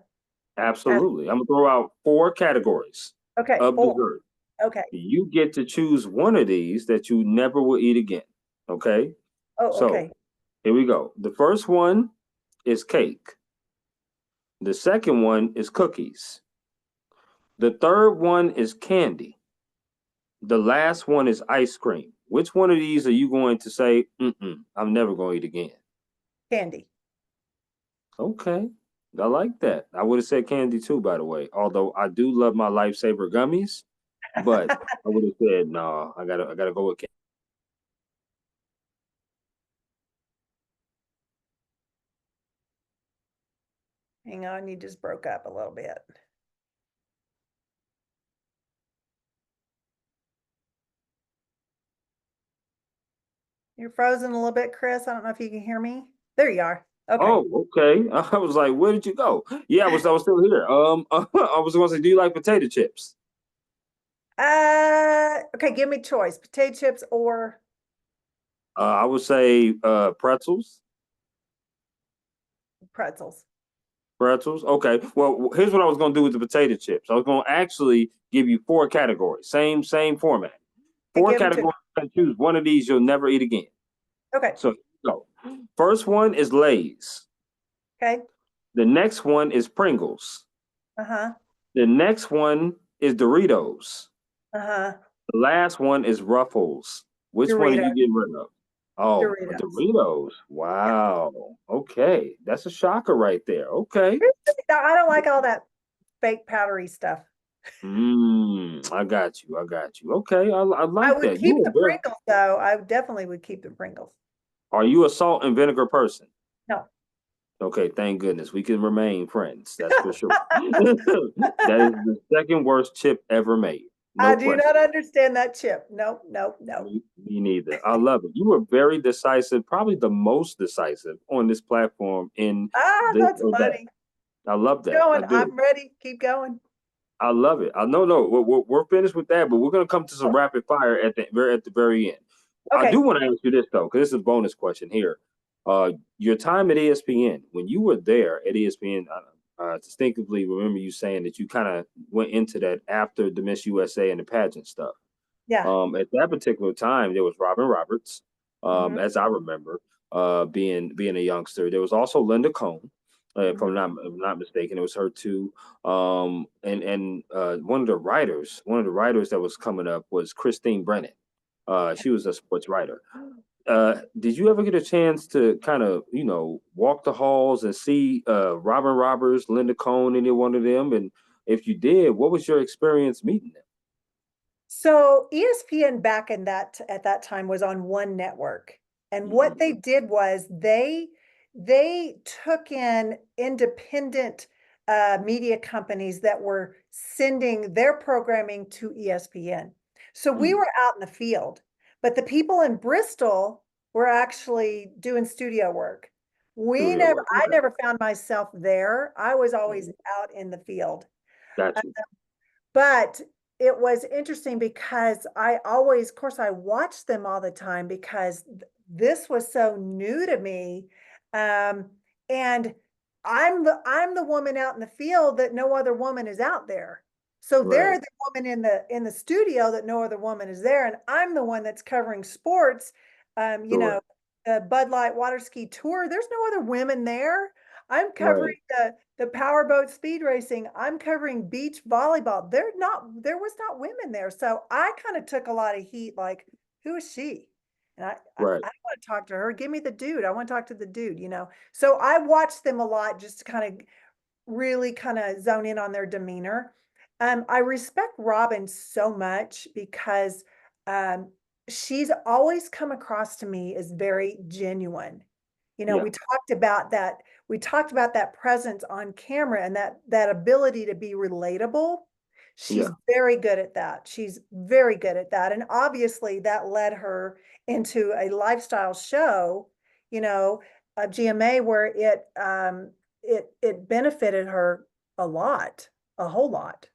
Absolutely. I'm gonna throw out four categories Okay, of four. dessert. Okay. You get to choose one of these that you never will eat again. Okay. Oh, So okay. here we go. The first one is cake. The second one is cookies. The third one is candy. The last one is ice cream. Which one of these are you going to say, I'm never going to eat again? Candy. Okay. I like that. I would have said candy too, by the way. Although I do love my lifesaver gummies, but I would have said no. I gotta go with candy. Hang on, you just broke up a little bit. You're frozen a little bit, Chris. I don't know if you can hear me. There you are. Okay. Oh, okay. I was like, where did you go? Yeah, I was still here. I was going to say, do you like potato chips? Okay, give me choice. Potato chips or I would say pretzels. pretzels. Pretzels. Okay. Well, here's what I was going to do with the potato chips. I was going to actually give you four categories. Same format. Okay, Four give them to categories. And choose one of these you'll never eat again. Okay. So go. First one is Lay's. Okay. The next one is Pringles. Uh-huh. The next one is Doritos. Uh-huh. The last one is Ruffles. Which one are you Doritos. getting rid of? Oh, Doritos. Doritos. Yeah. Wow. Okay. That's a shocker right there. Okay. I don't like all that fake powdery stuff. I got you. I got you. Okay. I I like would that. You keep are the very, Pringles though. I definitely would keep the Pringles. are you a salt and vinegar person? No. Okay, thank goodness. We can remain friends. That's for sure. That is the second worst chip ever made. No I do not question. understand that chip. No, no, no. Me neither. I love it. You were very decisive, probably the most decisive on this platform in Ah, this that's or that. funny. I love Keep that. I going. do. I'm ready. Keep going. I love it. I know, no, we're finished with that, but we're gonna come to some rapid fire at the very end. I do Okay. want to ask you this though, because this is a bonus question here. Your time at ESPN, when you were there at ESPN, distinctively remember you saying that you kind of went into that after the Miss USA and the pageant stuff. Yeah. At that particular time, there was Robin Roberts, Hmm. as I remember, being a youngster. There was also Linda Cohn, Hmm. if I'm not mistaken. It was her too. And one of the writers that was coming up was Christine Brennan. She was a sports writer. Did you ever get a chance to kind of, walk the halls and see Robin Roberts, Linda Cohn, any one of them? And if you did, what was your experience meeting them? So ESPN back in that at that time was on one network. And what Hmm. they did was they took in independent media companies that were sending their programming to ESPN. So we Mm. were out in the field, but the people in Bristol were actually doing studio work. Studio work. I Okay. never found myself there. I was always Mhm. out in the field. Got you. But it was interesting because I always, of course, I watched them all the time because this was so new to me. Um, and I'm the woman out in the field that no other woman is out there. So they're Right. the woman in the studio that no other woman is there, and I'm the one that's covering sports. You know, Sure. the Bud Light Water Ski Tour. There's no other women there. I'm covering Right. the powerboat speed racing. I'm covering beach volleyball. There was not women there. So I kind of took a lot of heat, like, who is she? And Right. I don't want to talk to her. Give me the dude. I want to talk to the dude, you know. So I watched them a lot just to kind of really kind of zone in on their demeanor. I respect Robin so much because um, she's always come across to me as very genuine. You know, Yeah. we talked about that presence on camera and that ability to be relatable. She's Yeah. very good at that. She's very good at that. And obviously that led her into a lifestyle show, you know, a GMA where it benefited her a lot, a whole lot.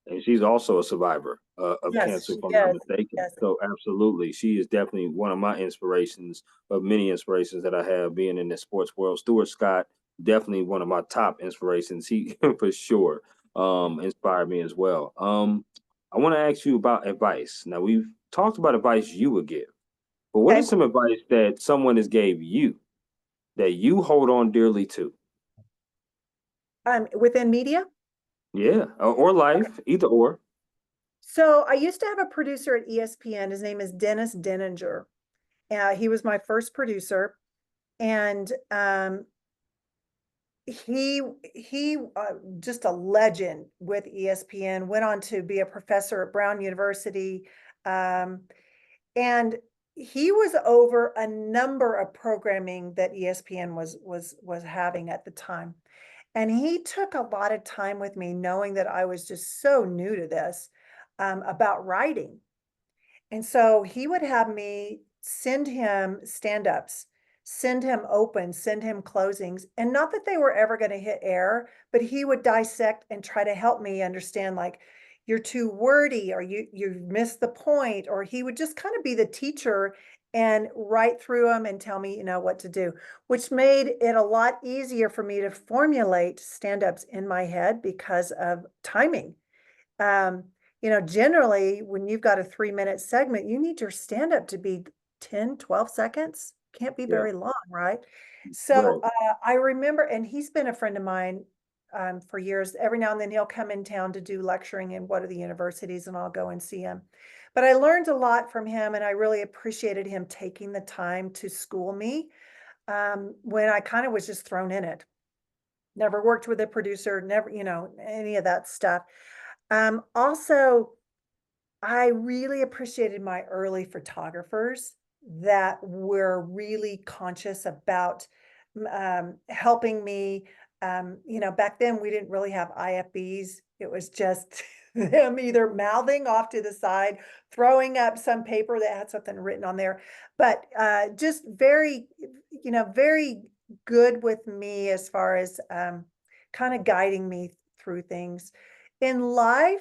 And she's also a survivor of Yes, cancer, she if I'm not is. mistaken. Yes. So absolutely, she is definitely one of my inspirations of many inspirations that I have being in the sports world. Stuart Scott, definitely one of my top inspirations. He for sure inspired me as well. I want to ask you about advice. Now we've talked about advice you would give, but what is Okay. some advice that someone has gave you that you hold on dearly to? Within media. Yeah, or life, either or. So I used to have a producer at ESPN. His name is Dennis Denninger. He was my first producer, and he just a legend with ESPN. Went on to be a professor at Brown University, um, and he was over a number of programming that ESPN was having at the time. And he took a lot of time with me, knowing that I was just so new to this, about writing. And so he would have me send him stand-ups, send him open, send him closings. And not that they were ever going to hit air, but he would dissect and try to help me understand, like, you're too wordy, or you missed the point, or he would just kind of be the teacher and write through them and tell me, what to do, which made it a lot easier for me to formulate stand-ups in my head because of timing. Um, generally when you've got a 3-minute segment, you need your stand up to be 10, 12 seconds. Can't be Yeah, very long, right? So right. I remember, and he's been a friend of mine for years. Every now and then he'll come in town to do lecturing in one of the universities, and I'll go and see him. But I learned a lot from him, and I really appreciated him taking the time to school me when I kind of was just thrown in it. Never worked with a producer, never, any of that stuff. Also, I really appreciated my early photographers that were really conscious about helping me. Back then we didn't really have IFBs. It was just them either mouthing off to the side, throwing up some paper that had something written on there, but just very, very good with me as far as kind of guiding me through things in life.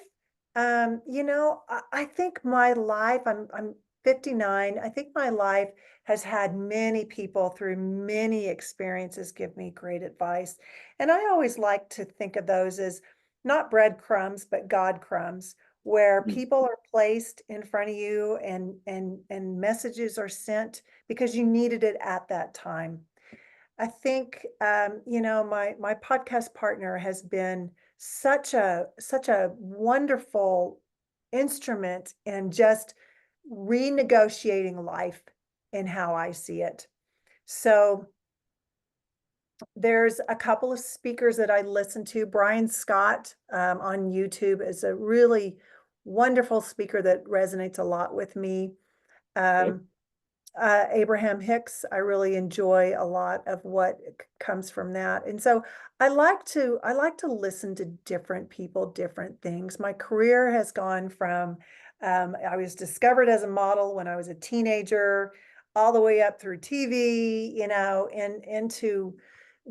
I think my life, I'm 59. I think my life has had many people through many experiences give me great advice. And I always like to think of those as not breadcrumbs, but God crumbs, where Mm. people are placed in front of you and messages are sent because you needed it at that time. I think, my podcast partner has been such a wonderful instrument in just renegotiating life and how I see it. So there's a couple of speakers that I listen to. Brian Scott on YouTube is a really wonderful speaker that resonates a lot with me. Okay. Um, Abraham Hicks, I really enjoy a lot of what comes from that. And so I like to listen to different people, different things. My career has gone from I was discovered as a model when I was a teenager, all the way up through TV, and into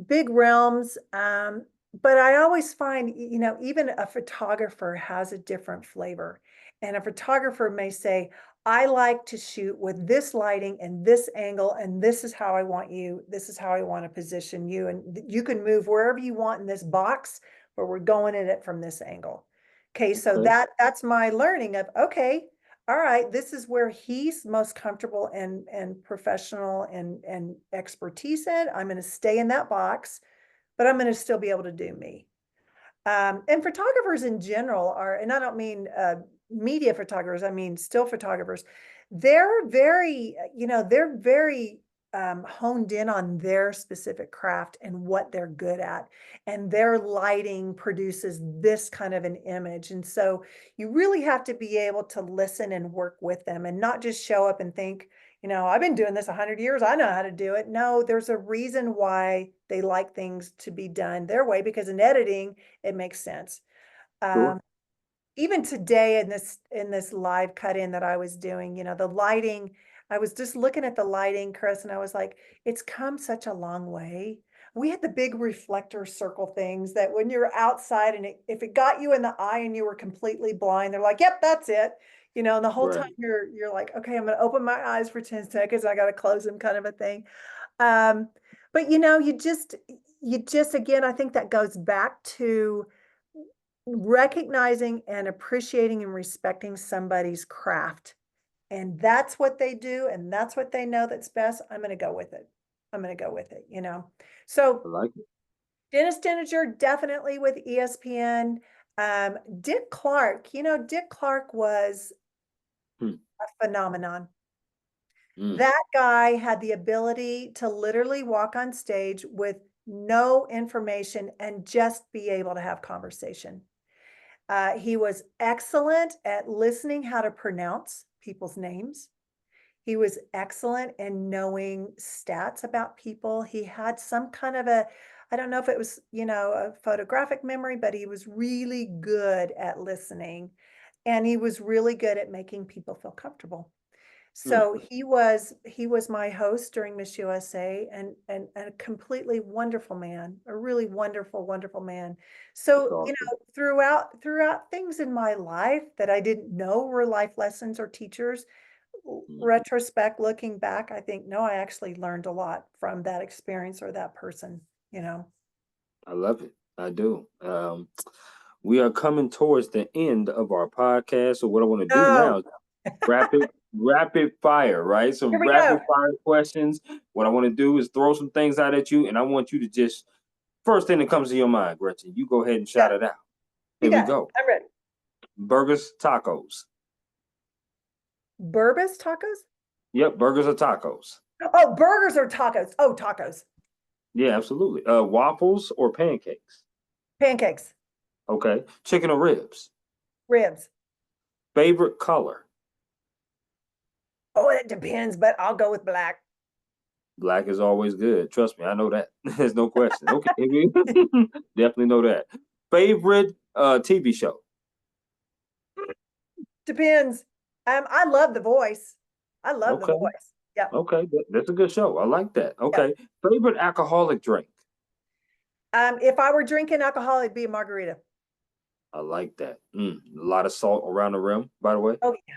big realms. But I always find, even a photographer has a different flavor. And a photographer may say, I like to shoot with this lighting and this angle, and this is how I want you. This is how I want to position you. And you can move wherever you want in this box, but we're going at it from this angle. Okay, so Okay. that's my learning of okay, all right, this is where he's most comfortable and professional and expertise in. I'm going to stay in that box, but I'm going to still be able to do me. And photographers in general are, and I don't mean media photographers, I mean still photographers. They're very honed in on their specific craft and what they're good at. And their lighting produces this kind of an image. And so you really have to be able to listen and work with them and not just show up and think, I've been doing this 100 years. I know how to do it. No, there's a reason why they like things to be done their way, because in editing, it makes sense. Sure. Um, Even today in this live cut in that I was doing, the lighting, I was just looking at the lighting, Chris, and I was like, it's come such a long way. We had the big reflector circle things that when you're outside and if it got you in the eye and you were completely blind, they're like, yep, that's it. And the whole time Right. you're like, okay, I'm gonna open my eyes for 10 seconds. I gotta close them kind of a thing. Um, but you just again, I think that goes back to recognizing and appreciating and respecting somebody's craft. And that's what they do, and that's what they know that's best. I'm going to go with it. I'm going to go with it. So I like it. Dennis Dininger, definitely with ESPN. Dick Clark, Dick Clark was Hmm. a phenomenon. Mm. That guy had the ability to literally walk on stage with no information and just be able to have conversation. He was excellent at listening how to pronounce people's names. He was excellent in knowing stats about people. He had some kind of I don't know if it was, a photographic memory, but he was really good at listening. And he was really good at making people feel comfortable. Mm. So he was my host during Miss USA, and a completely wonderful man, a really wonderful, wonderful man. That's So, awesome. throughout things in my life that I didn't know were life lessons or teachers, Mm. retrospect, looking back, I think, no, I actually learned a lot from that experience or that person. I love it. I do. We are coming towards the end of our podcast. So what I want to do Oh, now is rapid fire, right? here Some we go. rapid fire questions. What I want to do is throw some things out at you, and I want you to just first thing that comes to your mind, Gretchen. You go ahead and You shout got it. it out. You Here we got it. go. I'm ready. Burgers, tacos. Burbas tacos? Yep, burgers or tacos. Oh, burgers or tacos? Oh, tacos. Yeah, absolutely. Waffles or pancakes. Pancakes. Okay. Chicken or ribs. Ribs. Favorite color. Oh, it depends, but I'll go with black. Black is always good. Trust me, I know that. There's no question. Okay, definitely know that. Favorite TV show. Depends. I love The Voice. I love The Okay, Voice. Yep. okay, that's a good show. I like that. Yep. Okay, favorite alcoholic drink. If I were drinking alcohol, it'd be a margarita. I like that. A lot of salt around the rim, by the way. Oh yeah.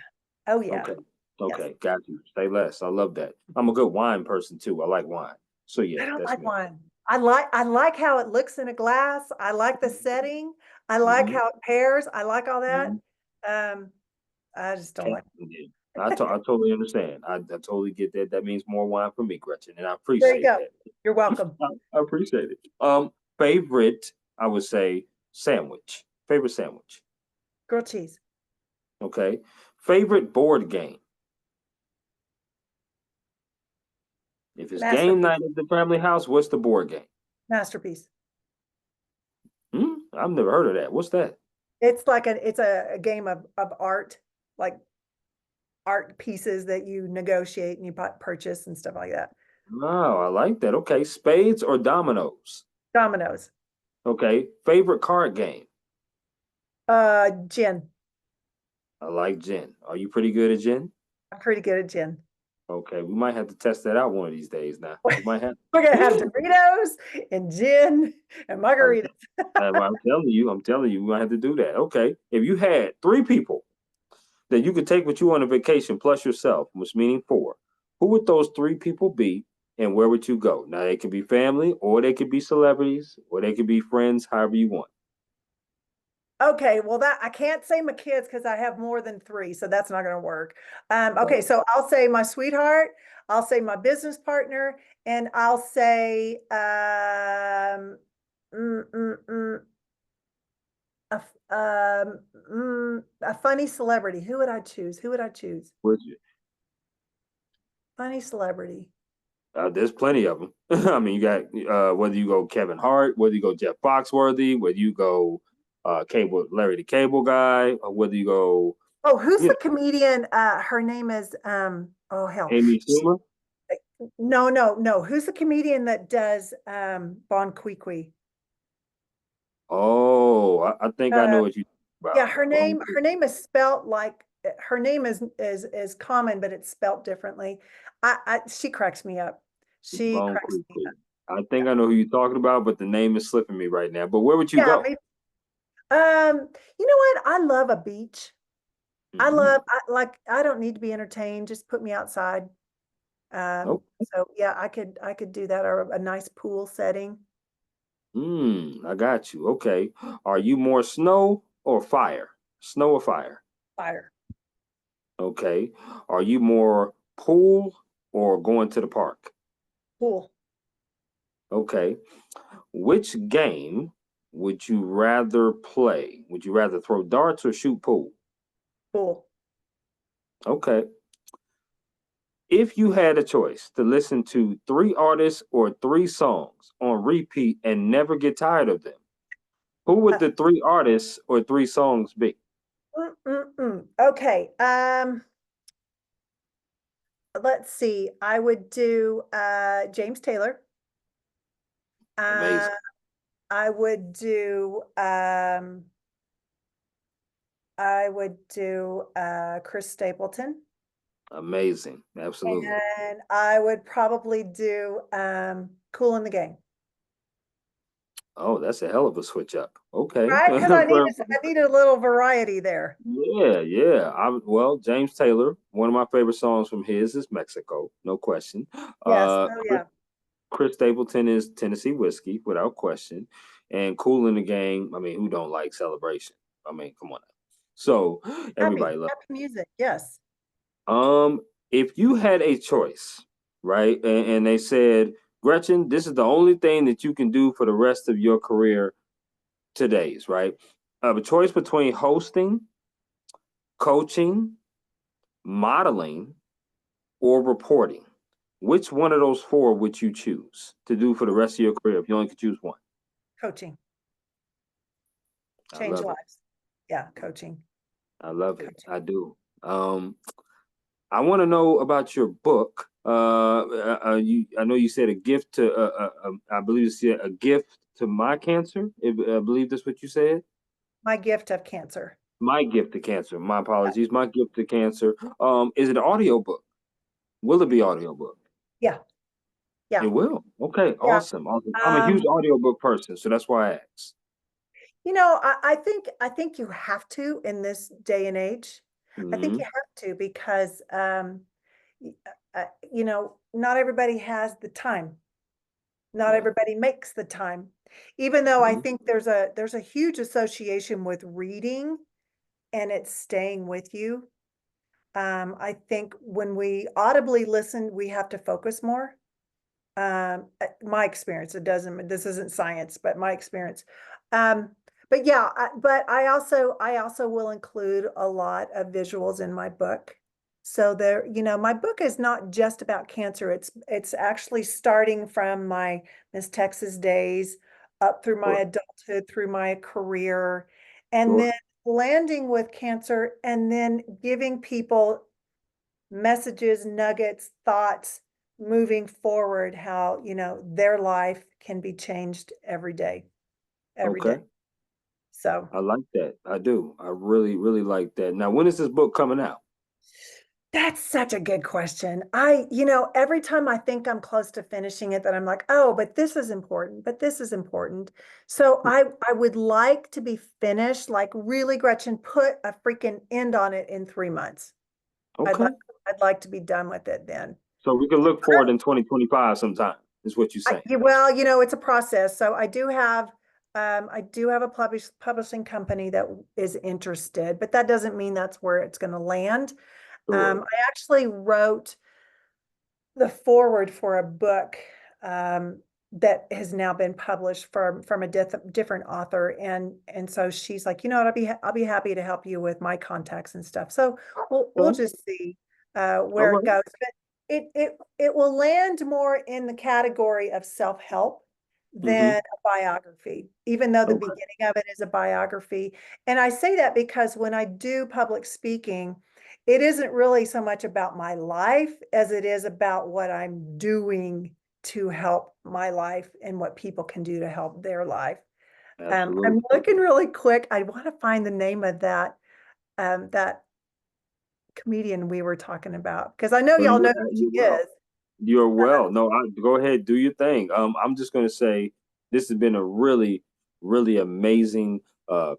Oh yeah. Okay, Yes. okay, got you. Say less. I love that. I'm a good wine person too. I like wine. So I yeah, don't that's like me. wine. I like how it looks in a glass. I like the setting. I like Mm-hmm. how it pairs. I like all that. Mm-hmm. Um, I just don't Okay. like. Yeah. I totally understand. I totally get that. That means more wine for me, Gretchen, and I There you appreciate go. that. You're welcome. I appreciate it. Favorite, I would say sandwich. Favorite sandwich. Grilled cheese. Okay. Favorite board game. If it's game Masterpiece. night at the family house, what's the board game? Masterpiece. I've never heard of that. What's that? It's a game of art, like art pieces that you negotiate and you purchase and stuff like that. Oh, I like that. Okay. Spades or dominoes? Dominoes. Okay. Favorite card game. Gin. I like gin. Are you pretty good at gin? I'm pretty good at gin. Okay, we might have to test that out one of these days now. We might have. We're gonna have Doritos and gin and I'm, margaritas. I'm telling you, we might have to do that. Okay. If you had three people that you could take with you on a vacation plus yourself, which meaning four, who would those three people be and where would you go? Now, they could be family or they could be celebrities or they could be friends, however you want. Okay, well that I can't say my kids because I have more than three, so that's not gonna work. Okay, Right. so I'll say my sweetheart, I'll say my business partner, and I'll say mm, mm, mm, a funny celebrity. Who would I choose? Who would I choose? Would you? Funny celebrity. There's plenty of them. I mean, you got whether you go Kevin Hart, whether you go Jeff Foxworthy, whether you go Larry the Cable Guy, or whether you go, Oh, who's you know, the comedian? Her name is oh hell. Amy Schumer. No, no, no. Who's the comedian that does Bon Qui? Oh, I think I know Uh what you yeah, about. her name is spelt like her name is common, but it's spelt differently. She cracks me up. She Bone cracks Creek. me up. I think I know who you're talking about, but the name is slipping me right now. But where would you Yeah, go? you know what? I love a beach. Hmm. I don't need to be entertained. Just put me outside. Oh, So yeah, I could do that or a nice pool setting. I got you. Okay. Are you more snow or fire? Snow or fire? Fire. Okay. Are you more pool or going to the park? Pool. Okay. Which game would you rather play? Would you rather throw darts or shoot pool? Pool. Okay. If you had a choice to listen to three artists or three songs on repeat and never get tired of them, who would Uh, the three artists or three songs be? Okay. Let's see. I would do James Taylor. Uh, Amazing. I would do Chris Stapleton. Amazing. Absolutely. And I would probably do Cool in the Gang. Oh, that's a hell of a switch up. Okay. Right? Because I need a little variety there. Yeah, yeah. Well, James Taylor, one of my favorite songs from his is Mexico, no question. Yes. Uh Oh Chris, yeah. Chris Stapleton is Tennessee Whiskey, without question. And Cool in the Gang, I mean, who don't like celebration? I mean, come on now. So Happy. everybody loves. Happy music. Yes. Um, if you had a choice, right, and they said, Gretchen, this is the only thing that you can do for the rest of your career today's, right? A choice between hosting, coaching, modeling, or reporting? Which one of those four would you choose to do for the rest of your career if you only could choose one? Coaching, I change love it. lives. Yeah, coaching, I love it. coaching. I do. I want to know about your book. I know you said a gift to, I believe you said a gift to my cancer. I believe that's what you said. My gift of cancer. My gift to cancer. My Yeah, apologies. My gift to cancer. Is it an audio book? Will it be audio book? yeah, It yeah. will. Okay, Yeah. awesome, awesome. I'm a huge Um, audiobook person, so that's why I asked. I think you have to in this day and age. I think you Hmm. have to because y- not everybody has the time. Not Yeah. everybody makes the time. Even though I Hmm. think there's a huge association with reading and it's staying with you. I think when we audibly listen, we have to focus more. My experience, this isn't science, but my experience. Um, but yeah, but I also will include a lot of visuals in my book. So there, my book is not just about cancer. It's actually starting from my Miss Texas days up through my Sure. adulthood, through my career, and Sure. then landing with cancer and then giving people messages, nuggets, thoughts moving forward, how, their life can be changed every day, every day. Okay. So I like that. I do. I really, really like that. Now, when is this book coming out? that's such a good question. Every time I think I'm close to finishing it, that I'm like, oh, but this is important, but this is important. So I would like to be finished, like really, Gretchen, put a freaking end on it in 3 months. I'd like Okay. I'd like to be done with it then. So we can look for it in 2025 sometime, is what you're saying. Yeah, well, it's a process. So I do have a publishing company that is interested, but that doesn't mean that's where it's going to land. Sure. I actually wrote the foreword for a book that has now been published from a different author, and so she's like, I'll be happy to help you with my contacts and stuff. So we'll Okay. just see All where it right. goes. But it will land more in the category of self-help than Mm-hmm. a biography, even though the Okay. beginning of it is a biography. And I say that because when I do public speaking, it isn't really so much about my life as it is about what I'm doing to help my life and what people can do to help their life. I'm Absolutely. looking really quick. I want to find the name of that comedian we were talking about because I know Well, y'all know who she you're is. well. You're well. No, go ahead, do your thing. I'm just gonna say this has been a really, really amazing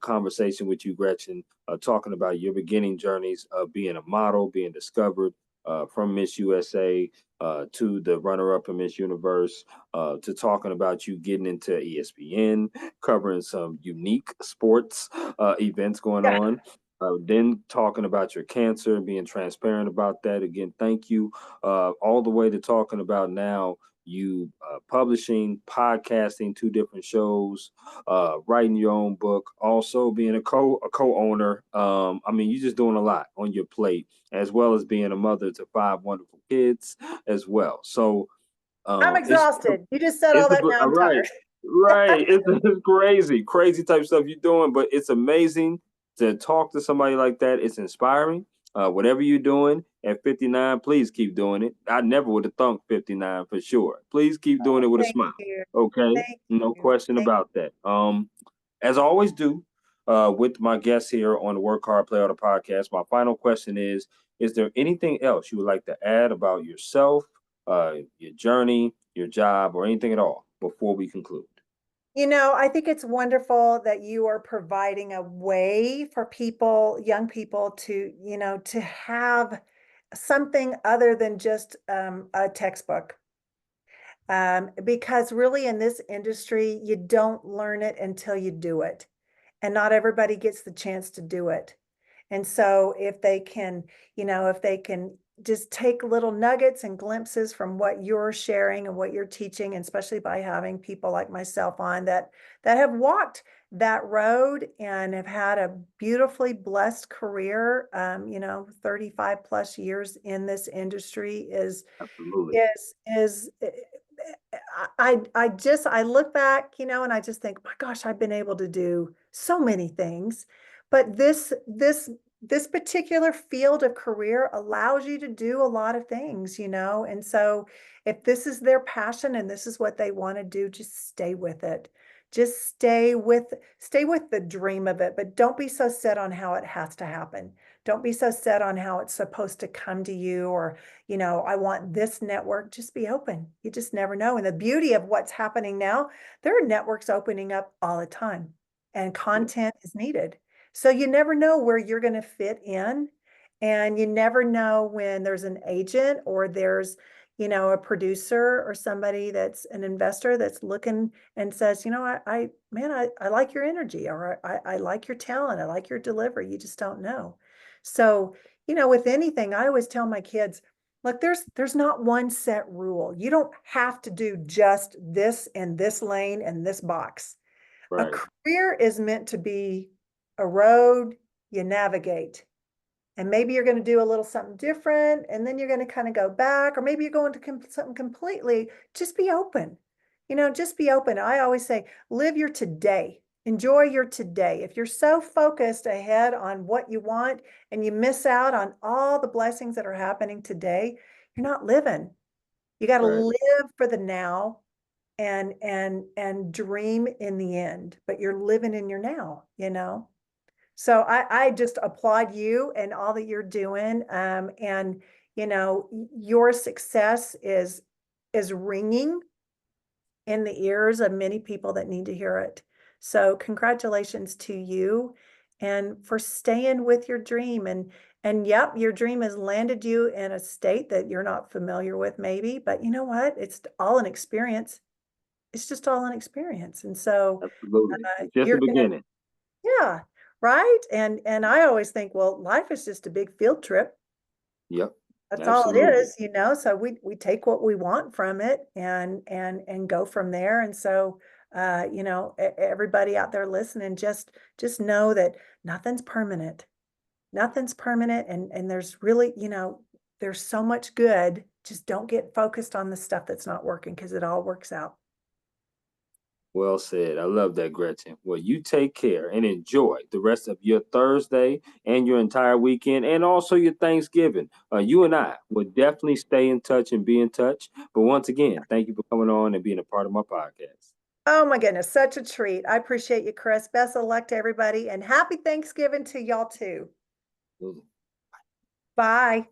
conversation with you, Gretchen, talking about your beginning journeys of being a model, being discovered from Miss USA to the runner-up in Miss Universe, to talking about you getting into ESPN, covering some unique sports events going Yeah. on. Then talking about your cancer, being transparent about that. Again, thank you. All the way to talking about now you publishing, podcasting, two different shows, writing your own book, also being a co-owner. I mean, you're just doing a lot on your plate, as well as being a mother to five wonderful kids as well. So I'm it's exhausted. You just said all it's that. Now I'm right, tired. right. It's crazy, crazy type stuff you're doing, but it's amazing to talk to somebody like that. It's inspiring. Whatever you're doing at 59, please keep doing it. I never would have thunk 59 for sure. Please keep doing it with a Thank smile. you. Okay, Thank no you. question Thank about that. As I always do, with my guests here on the Work Hard, Play Hard podcast, my final question is there anything else you would like to add about yourself, your journey, your job, or anything at all before we conclude? I think it's wonderful that you are providing a way for people, young people, to have something other than just a textbook. Because really in this industry, you don't learn it until you do it. And not everybody gets the chance to do it. And so if they can just take little nuggets and glimpses from what you're sharing and what you're teaching, and especially by having people like myself on that have walked that road and have had a beautifully blessed career. 35 plus years in this industry Absolutely. is I look back, and I just think, my gosh, I've been able to do so many things. But this particular field of career allows you to do a lot of things, and so if this is their passion and this is what they want to do, just stay with it. Just stay with the dream of it, but don't be so set on how it has to happen. Don't be so set on how it's supposed to come to you, or I want this network. Just be open. You just never know. And the beauty of what's happening now, there are networks opening up all the time, and Yeah. content is needed. So you never know where you're going to fit in. And you never know when there's an agent, or there's, a producer or somebody that's an investor that's looking and says, man, I like your energy, or I like your talent. I like your delivery. You just don't know. So, with anything, I always tell my kids, look, there's not one set rule. You don't have to do just this in this lane and this box. A Right. career is meant to be a road you navigate. And maybe you're going to do a little something different, and then you're going to kind of go back, or maybe you're going to something completely. Just be open. Just be open. I always say, live your today. Enjoy your today. If you're so focused ahead on what you want and you miss out on all the blessings that are happening today, you're not living. You got to Right. live for the now and dream in the end, but you're living in your now. So I just applaud you and all that you're doing. And your success is ringing in the ears of many people that need to hear it. So congratulations to you and for staying with your dream. And yep, your dream has landed you in a state that you're not familiar with, maybe, but you know what? It's all an experience. It's just all an experience. And so Absolutely. It's just the you're gonna, beginning. yeah, right. And I always think, well, life is just a big field trip. Yep. That's all it Absolutely. is. So we take what we want from it and go from there. And so everybody out there listening, just know that nothing's permanent. Nothing's permanent, and there's really, there's so much good. Just don't get focused on the stuff that's not working, because it all works out. Well said. I love that, Gretchen. Well, you take care and enjoy the rest of your Thursday and your entire weekend and also your Thanksgiving. You and I will definitely stay in touch and be in touch. But once again, thank you for coming on and being a part of my podcast. Oh my goodness, such a treat. I appreciate you, Chris. Best of luck to everybody, and happy Thanksgiving to y'all too. Absolutely. Bye.